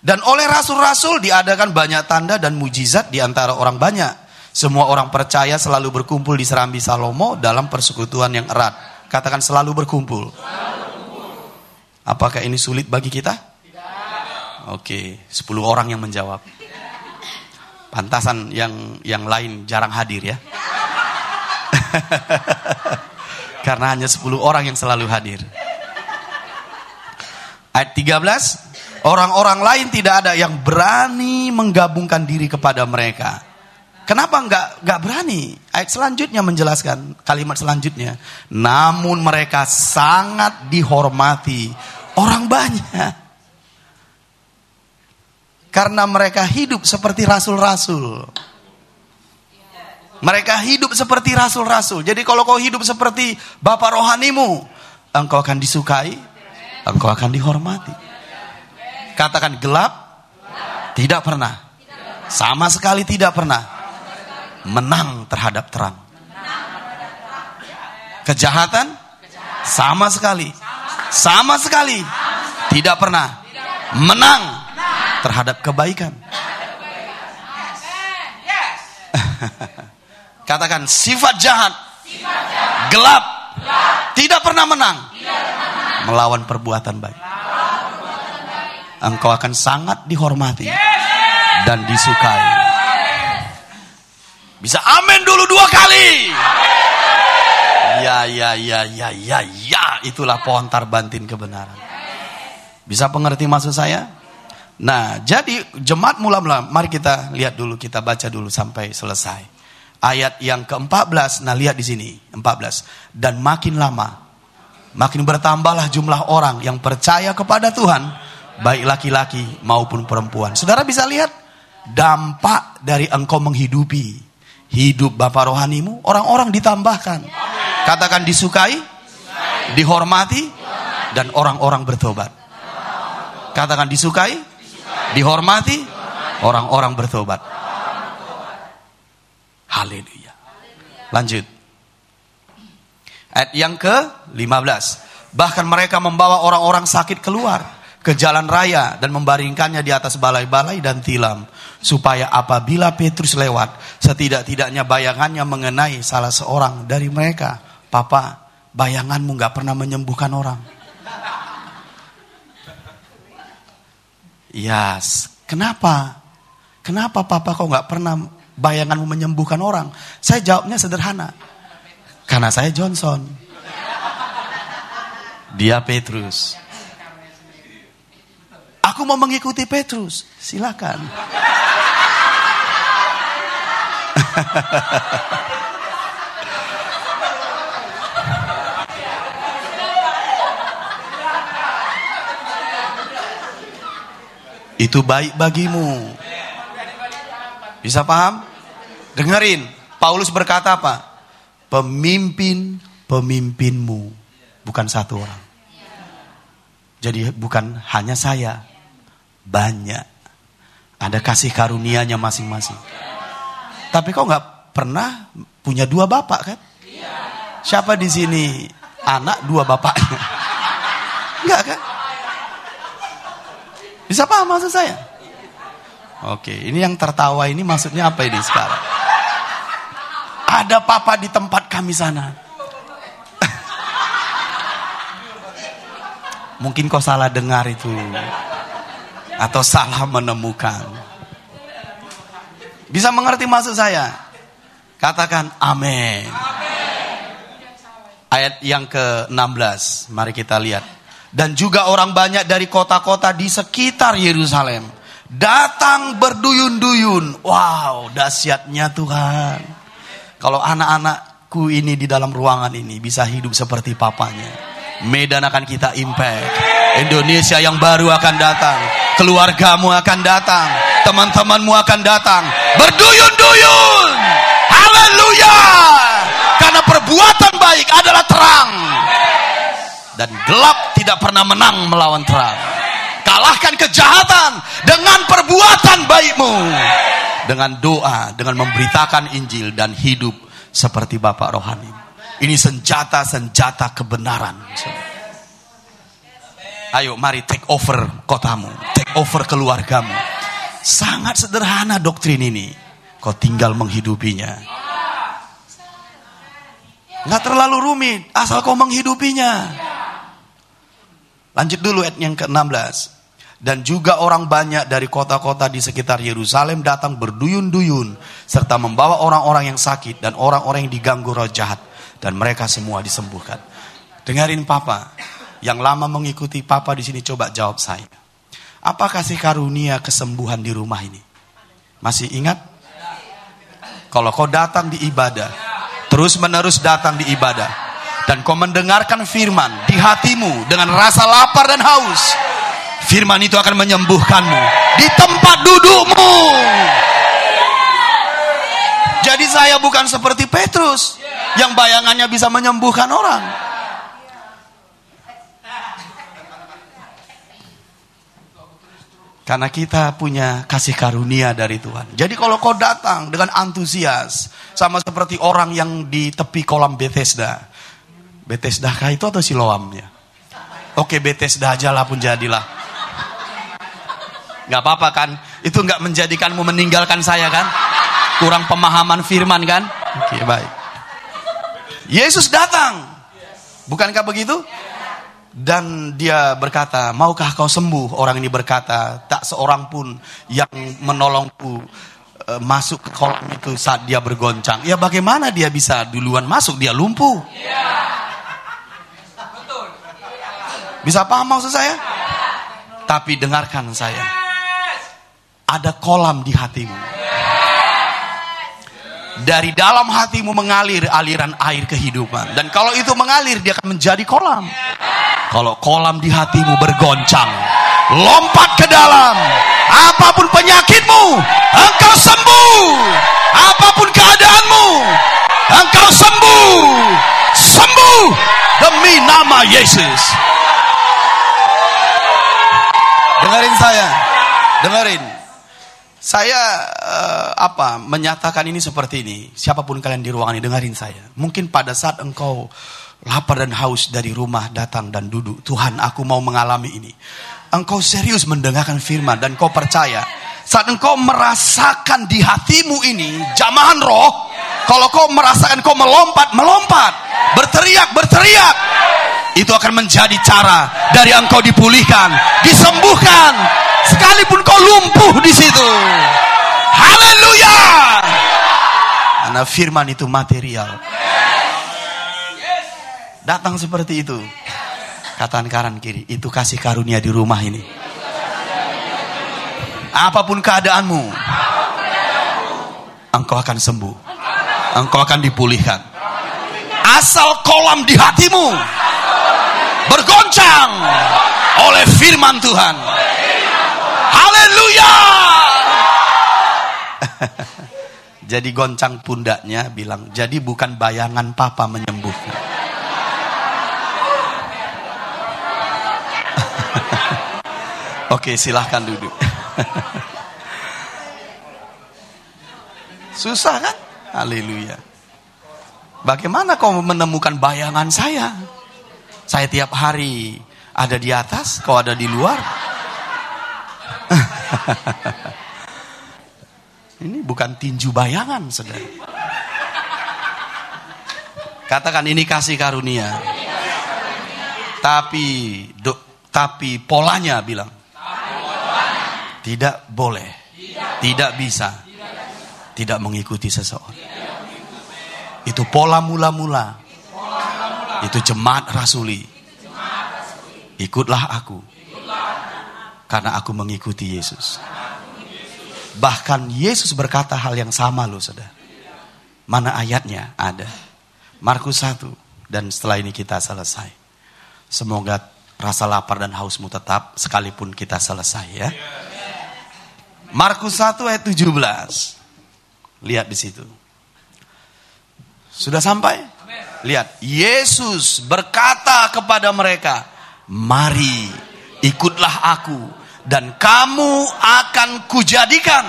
Dan oleh rasul-rasul diadakan banyak tanda dan mujizat di antara orang banyak. Semua orang percaya selalu berkumpul di serambi Salomo dalam persekutuan yang erat. Katakan selalu berkumpul. Apakah ini sulit bagi kita? Tidak. Oke, 10 orang yang menjawab. Pantasan yang lain jarang hadir ya. Karena hanya 10 orang yang selalu hadir. Ayat 13, orang-orang lain tidak ada yang berani menggabungkan diri kepada mereka. Kenapa enggak berani? Ayat selanjutnya menjelaskan, kalimat selanjutnya. Namun mereka sangat dihormati orang banyak. Karena mereka hidup seperti rasul-rasul. Mereka hidup seperti rasul-rasul. Jadi kalau kau hidup seperti Bapak rohanimu, engkau akan disukai, engkau akan dihormati. Katakan gelap, tidak pernah. Sama sekali tidak pernah menang terhadap terang. Kejahatan sama sekali tidak pernah menang terhadap kebaikan. Katakan sifat jahat, gelap, tidak pernah menang melawan perbuatan baik. Engkau akan sangat dihormati dan disukai. Bisa amin dulu 2 kali. Ya. Itulah pohon tarbantin kebenaran. Bisa pengerti maksud saya? Nah, jadi jemaat mula-mula, mari kita lihat dulu, kita baca dulu sampai selesai. Ayat yang ke-14, nah lihat di sini, 14. Dan makin lama, makin bertambahlah jumlah orang yang percaya kepada Tuhan, baik laki-laki maupun perempuan. Saudara bisa lihat dampak dari engkau menghidupi hidup Bapak rohanimu, orang-orang ditambahkan. Katakan disukai, dihormati, dan orang-orang bertobat. Katakan disukai, dihormati, orang-orang bertobat. Haleluya. Lanjut. Ayat yang ke-15. Bahkan mereka membawa orang-orang sakit keluar ke jalan raya dan membaringkannya di atas balai-balai dan tilam, supaya apabila Petrus lewat, setidak-tidaknya bayangannya mengenai salah seorang dari mereka. Papa, bayanganmu gak pernah menyembuhkan orang. Yes. Kenapa? Kenapa Papa kok nggak pernah bayanganmu menyembuhkan orang? Saya jawabnya sederhana. Karena saya Johnson. Dia Petrus. Aku mau mengikuti Petrus. Silakan. Itu baik bagimu. Bisa paham? Dengerin, Paulus berkata apa? Pemimpin-pemimpinmu, bukan satu orang. Jadi bukan hanya saya, banyak. Ada kasih karunia-Nya masing-masing. Tapi kau nggak pernah punya dua bapak kan? Siapa di sini anak dua bapaknya? Enggak kan? Bisa paham maksud saya? Oke, ini yang tertawa ini maksudnya apa ini sekarang? Ada papa di tempat kami sana. Mungkin kau salah dengar itu. Atau salah menemukan. Bisa mengerti maksud saya? Katakan amin. Ayat yang ke-16. Mari kita lihat. Dan juga orang banyak dari kota-kota di sekitar Yerusalem datang berduyun-duyun. Wow, dahsyatnya Tuhan. Kalau anak-anakku ini di dalam ruangan ini bisa hidup seperti papanya, Medan akan kita impact. Indonesia yang baru akan datang. Keluargamu akan datang. Teman-temanmu akan datang. Berduyun-duyun. Haleluya. Karena perbuatan baik adalah terang. Dan gelap tidak pernah menang melawan terang. Kalahkan kejahatan dengan perbuatan baikmu. Dengan doa, dengan memberitakan Injil dan hidup seperti Bapak rohani. Ini senjata-senjata kebenaran. Ayo mari take over kotamu, take over keluargamu. Sangat sederhana doktrin ini. Kau tinggal menghidupinya. Nggak terlalu rumit, asal kau menghidupinya. Lanjut dulu ayat yang ke-16. Dan juga orang banyak dari kota-kota di sekitar Yerusalem datang berduyun-duyun, serta membawa orang-orang yang sakit dan orang-orang yang diganggu roh jahat. Dan mereka semua disembuhkan. Dengarin Papa, yang lama mengikuti Papa di sini, coba jawab saya. Apa kasih karunia kesembuhan di rumah ini? Masih ingat? Kalau kau datang di ibadah, terus menerus datang di ibadah, dan kau mendengarkan firman di hatimu dengan rasa lapar dan haus, firman itu akan menyembuhkanmu di tempat dudukmu. Jadi saya bukan seperti Petrus yang bayangannya bisa menyembuhkan orang. Karena kita punya kasih karunia dari Tuhan. Jadi kalau kau datang dengan antusias, sama seperti orang yang di tepi kolam Bethesda. Bethesda kah itu atau Siloam ya? Oke, Bethesda aja lah pun jadilah. Gak apa-apa kan? Itu gak menjadikanmu meninggalkan saya kan? Kurang pemahaman firman kan? Oke, baik. Yesus datang. Bukankah begitu? Dan dia berkata, maukah kau sembuh? Orang ini berkata, tak seorang pun yang menolongku masuk ke kolam itu saat dia bergoncang. Ya bagaimana dia bisa duluan masuk? Dia lumpuh. Bisa paham maksud saya? Tapi dengarkan saya. Ada kolam di hatimu. Dari dalam hatimu mengalir aliran air kehidupan. Dan kalau itu mengalir, dia akan menjadi kolam. Kalau kolam di hatimu bergoncang, lompat ke dalam. Apapun penyakitmu, engkau sembuh. Apapun keadaanmu, engkau sembuh. Sembuh demi nama Yesus. Dengerin saya. Dengerin. Saya menyatakan ini seperti ini. Siapapun kalian di ruangan ini, dengerin saya. Mungkin pada saat engkau lapar dan haus dari rumah datang dan duduk, Tuhan, aku mau mengalami ini. Engkau serius mendengarkan firman dan kau percaya. Saat engkau merasakan di hatimu ini jamahan roh, kalau kau merasakan kau melompat, berteriak, itu akan menjadi cara dari engkau dipulihkan, disembuhkan, sekalipun kau lumpuh di situ. Haleluya. Karena firman itu material. Datang seperti itu. Katakan kanan kiri, itu kasih karunia di rumah ini. Apapun keadaanmu, engkau akan sembuh. Engkau akan dipulihkan. Asal kolam di hatimu bergoncang oleh firman Tuhan. Haleluya. Jadi goncang pundaknya, bilang, jadi bukan bayangan papa menyembuhkan. Oke, silahkan duduk. Susah kan? Haleluya. Bagaimana kau menemukan bayangan saya? Saya tiap hari ada di atas, kau ada di luar. Ini bukan tinju bayangan, saudara. Katakan, ini kasih karunia. Tapi polanya, bilang, tidak boleh, tidak bisa, tidak mengikuti seseorang. Itu pola mula-mula. Itu jemaat rasuli. Ikutlah aku, karena aku mengikuti Yesus. Bahkan Yesus berkata hal yang sama loh, saudara. Mana ayatnya? Ada. Markus 1. Dan setelah ini kita selesai. Semoga rasa lapar dan hausmu tetap sekalipun kita selesai, ya. Markus 1 ayat 17. Lihat di situ. Sudah sampai? Lihat, Yesus berkata kepada mereka, mari ikutlah aku, dan kamu akan kujadikan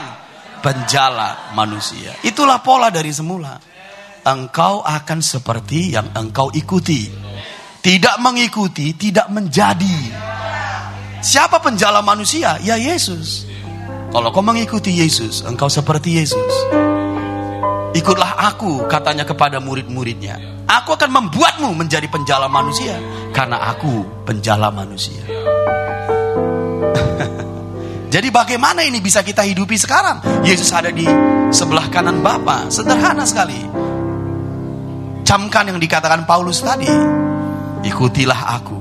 penjala manusia. Itulah pola dari semula. Engkau akan seperti yang engkau ikuti. Tidak mengikuti, tidak menjadi. Siapa penjala manusia? Ya Yesus. Kalau kau mengikuti Yesus, engkau seperti Yesus. Ikutlah aku, katanya kepada murid-muridnya. Aku akan membuatmu menjadi penjala manusia, karena aku penjala manusia. Jadi bagaimana ini bisa kita hidupi sekarang? Yesus ada di sebelah kanan Bapa. Sederhana sekali. Camkan yang dikatakan Paulus tadi. Ikutilah aku,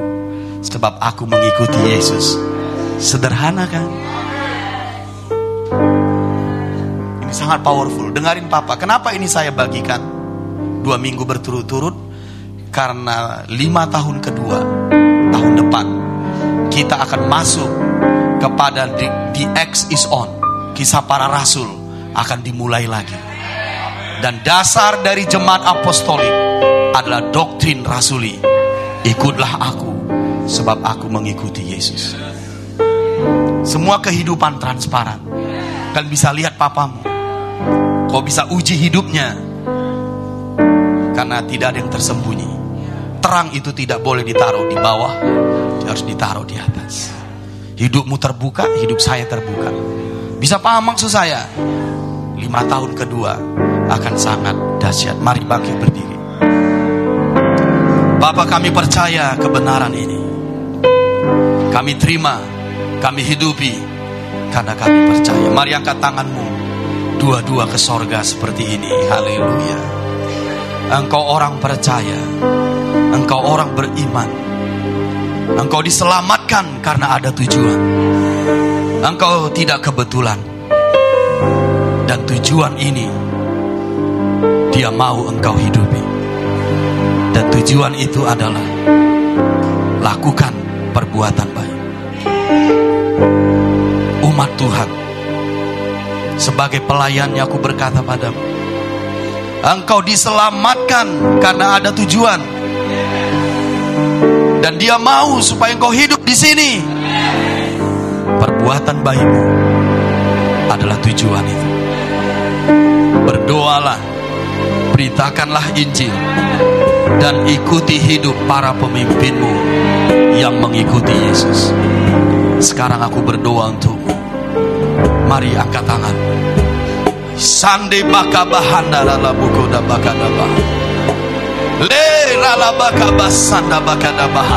sebab aku mengikuti Yesus. Sederhana kan? Ini sangat powerful. Dengarin Papa. Kenapa ini saya bagikan 2 minggu berturut-turut? Karena 5 tahun kedua, tahun depan, kita akan masuk kepada the X is on. Kisah para rasul akan dimulai lagi. Dan dasar dari jemaat apostolik adalah doktrin rasuli. Ikutlah aku, sebab aku mengikuti Yesus. Semua kehidupan transparan. Kalian bisa lihat papamu. Kau bisa uji hidupnya. Karena tidak ada yang tersembunyi. Terang itu tidak boleh ditaruh di bawah, harus ditaruh di atas. Hidupmu terbuka, hidup saya terbuka. Bisa paham maksud saya? 5 tahun kedua akan sangat dahsyat. Mari bangkit berdiri. Bapa, kami percaya kebenaran ini. Kami terima, kami hidupi, karena kami percaya. Mari angkat tanganmu, dua-dua ke sorga seperti ini. Haleluya. Engkau orang percaya, engkau orang beriman. Engkau diselamatkan karena ada tujuan. Engkau tidak kebetulan. Dan tujuan ini Dia mau engkau hidupi. Dan tujuan itu adalah lakukan perbuatan baik. Umat Tuhan, sebagai pelayannya aku berkata padamu, engkau diselamatkan karena ada tujuan. Dan Dia mau supaya engkau hidup di sini. Perbuatan baikmu adalah tujuan itu. Berdoalah, beritakanlah Injil, dan ikuti hidup para pemimpinmu yang mengikuti Yesus. Sekarang aku berdoa untukmu. Mari angkat tangan. Sande baka bahanda lala bukoda baka dabah. Le lala baka basanda baka dabah.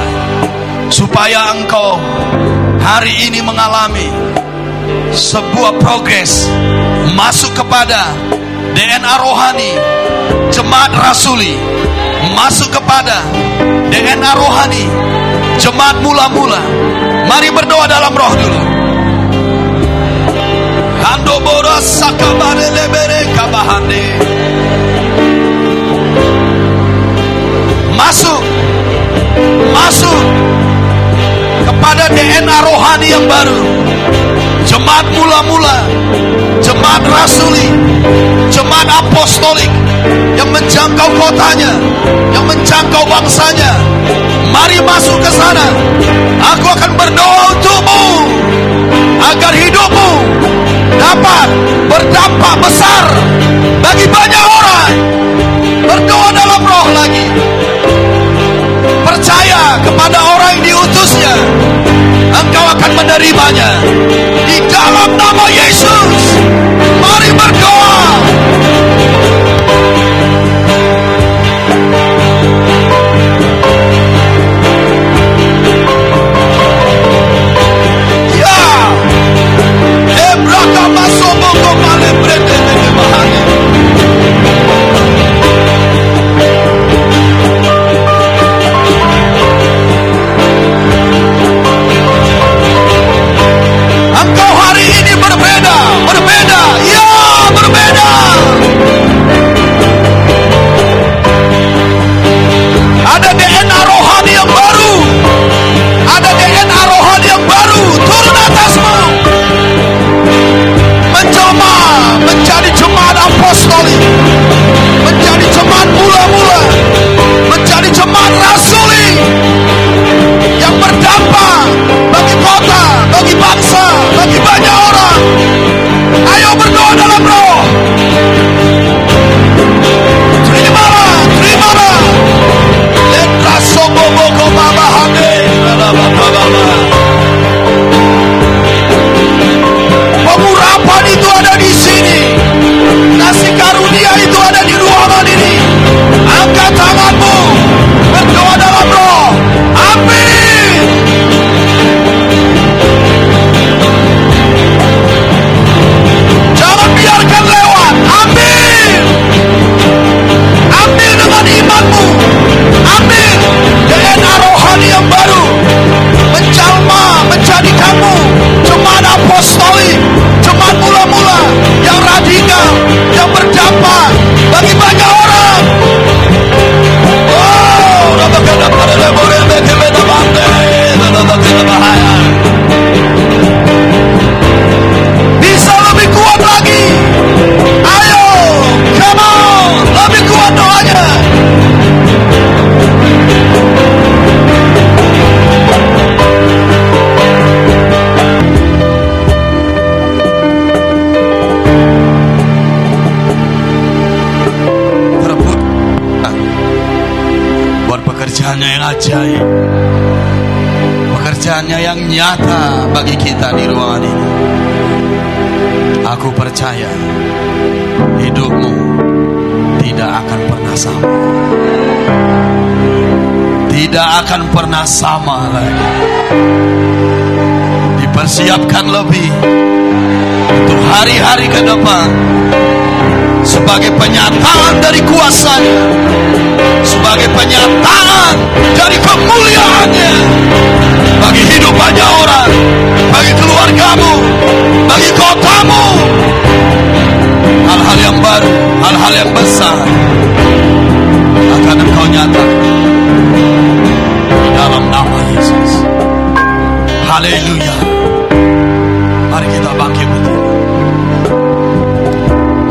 Supaya engkau hari ini mengalami sebuah progres masuk kepada DNA rohani jemaat rasuli, masuk kepada DNA rohani jemaat mula-mula. Mari berdoa dalam roh dulu. Hando boras sakabare lebere kabahande. Masuk kepada DNA rohani yang baru. Jemaat mula-mula, jemaat rasuli, jemaat apostolik yang menjangkau kotanya, yang menjangkau bangsanya. Mari masuk ke sana. Aku akan berdoa untukmu agar hidupmu dapat berdampak besar bagi banyak orang. Berdoa dalam roh lagi. Percaya kepada orang yang diutusnya, engkau akan menerimanya. Di dalam nama Yesus, mari berdoa. Ya, Ebraka masoboko male brede bede bahane. Engkau hari ini berbeda, ya berbeda. Ada DNA rohani yang baru, ada DNA rohani yang baru turun atasmu. Menjelma menjadi jemaat apostolik, menjadi jemaat mula-mula, menjadi jemaat rasuli yang berdampak bagi kota, bagi bangsa, bagi banyak orang. Ayo berdoa dalam roh. Terimalah. Letra soboboko babahane. Pengurapan itu ada di sini. Kasih karunia itu ada di ruangan ini. Angkat tanganmu, berdoa dalam roh. Amin. Jangan biarkan lewat. Ambil. Ambil dengan imanmu. Ambil DNA rohani yang baru. Menjalma menjadi kamu jemaat apostolik, jemaat mula-mula yang radikal, yang berdampak bagi banyak orang. Bisa lebih kuat lagi. Ayo, come on, lebih kuat doanya. Terbut buat pekerjaannya yang ajaib, pekerjaannya yang nyata bagi kita di ruangan ini. Aku percaya hidupmu tidak akan pernah sama. Tidak akan pernah sama lagi. Dipersiapkan lebih untuk hari-hari ke depan sebagai penyataan dari kuasanya, sebagai penyataan dari kemuliaannya bagi hidup banyak orang, bagi keluargamu, bagi kotamu. Hal-hal yang baru, hal-hal yang besar akan engkau nyatakan di dalam nama Yesus. Haleluya. Mari kita bangkit berdiri.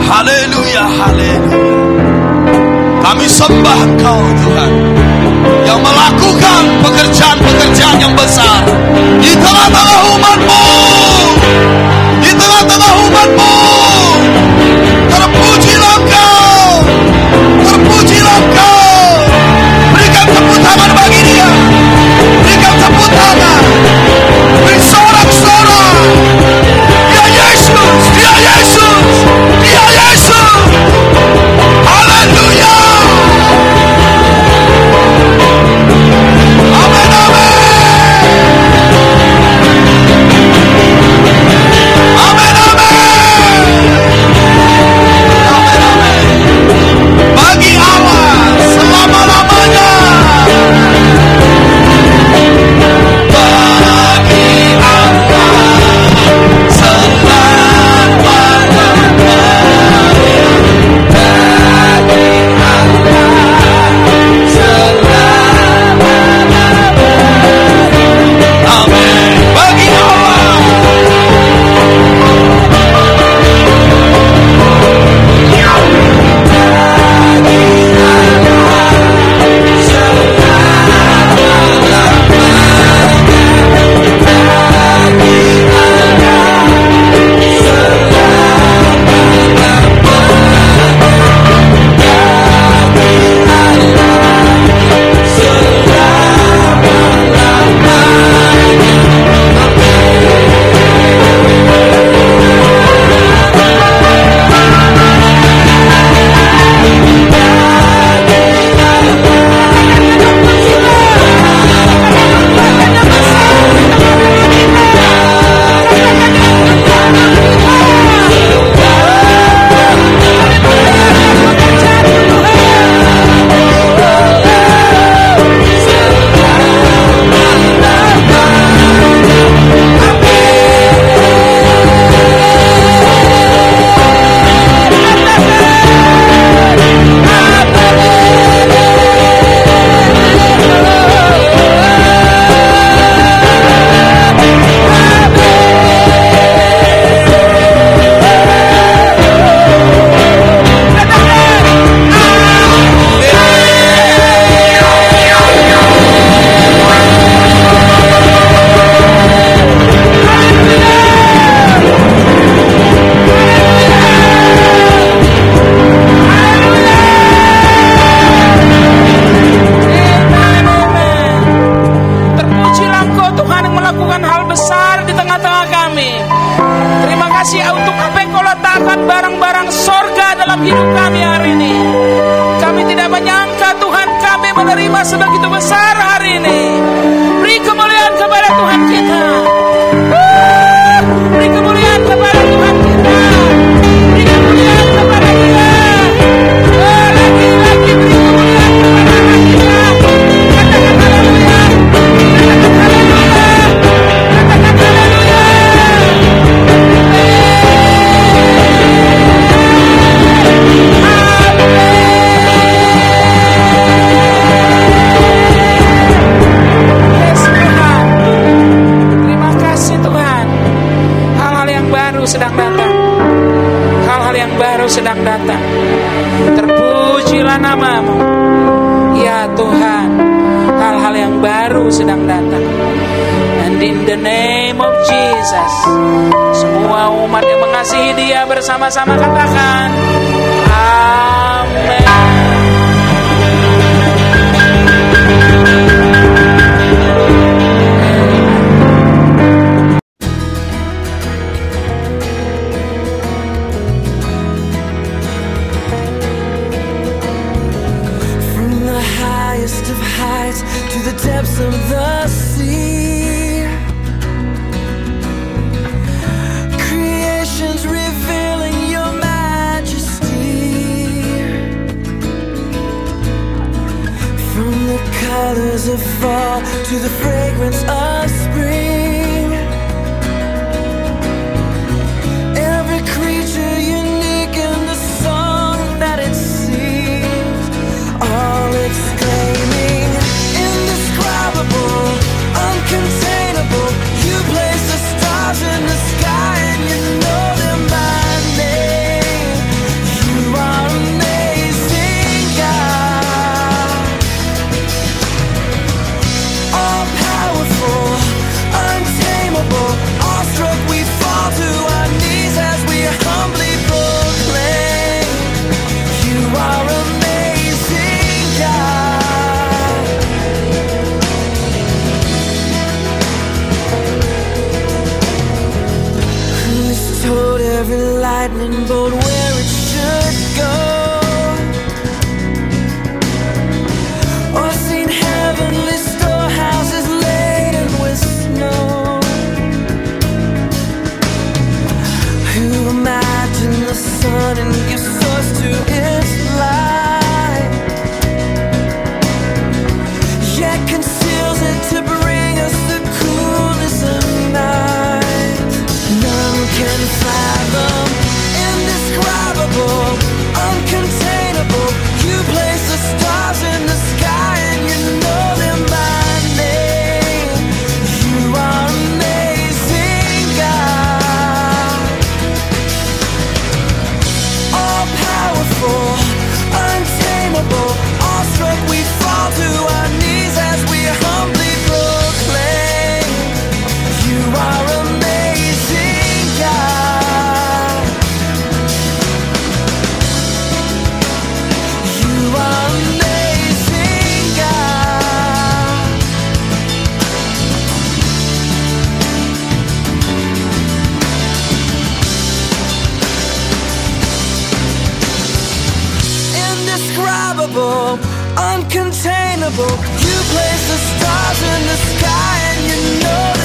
Haleluya, haleluya. Kami sembah Engkau Tuhan yang melakukan pekerjaan-pekerjaan yang besar di tengah-tengah umat-Mu. Di tengah-tengah umat-Mu. Terpujilah Engkau. Terpujilah Engkau. Berikan tepuk tangan bagi Dia. Berikan tepuk tangan. Beri sorak-sorak. Dia Yesus. Dia Yesus. Dia Yesus. Haleluya. Amin, amin. kasih untuk apa yang kau letakkan barang-barang sorga dalam hidup kami hari ini. Kami tidak menyangka Tuhan kami menerima sebegitu besar hari ini. Beri kemuliaan kepada Tuhan kita. Beri kemuliaan kepada Tuhan kita. Beri kemuliaan kepada Dia. Lagi-lagi beri kemuliaan kepada Dia. Katakan haleluya. Katakan haleluya. Katakan haleluya. Sedang datang. Hal-hal yang baru sedang datang. Terpujilah nama-Mu ya Tuhan. Hal-hal yang baru sedang datang. And in the name of Jesus, semua umat yang mengasihi Dia bersama-sama katakan amin. To the depths of the sea, creation's revealing Your majesty. From the colors of fall to the fragrance of spring, every creature unique in the song that it sings, all exclaiming uncontainable. You place the stars in the sky and You know them by name. You are amazing, God. All powerful, untamable. Awestruck we fall to our knees as we humbly proclaim You are amazing, God. Told every lightning bolt where it should go, or seen heavenly storehouses laden with snow. Who imagined the sun and gives source to its light, yet conceals it to bring us the coolness of night. None can fathom, indescribable, uncontainable. You place the stars in the sky and You know them by name. You are amazing, God. All powerful, untamable. Awestruck we fall to our knees as we humbly proclaim You are amazing, God. You are amazing, God. Indescribable, uncontainable. You place the stars in the sky and You know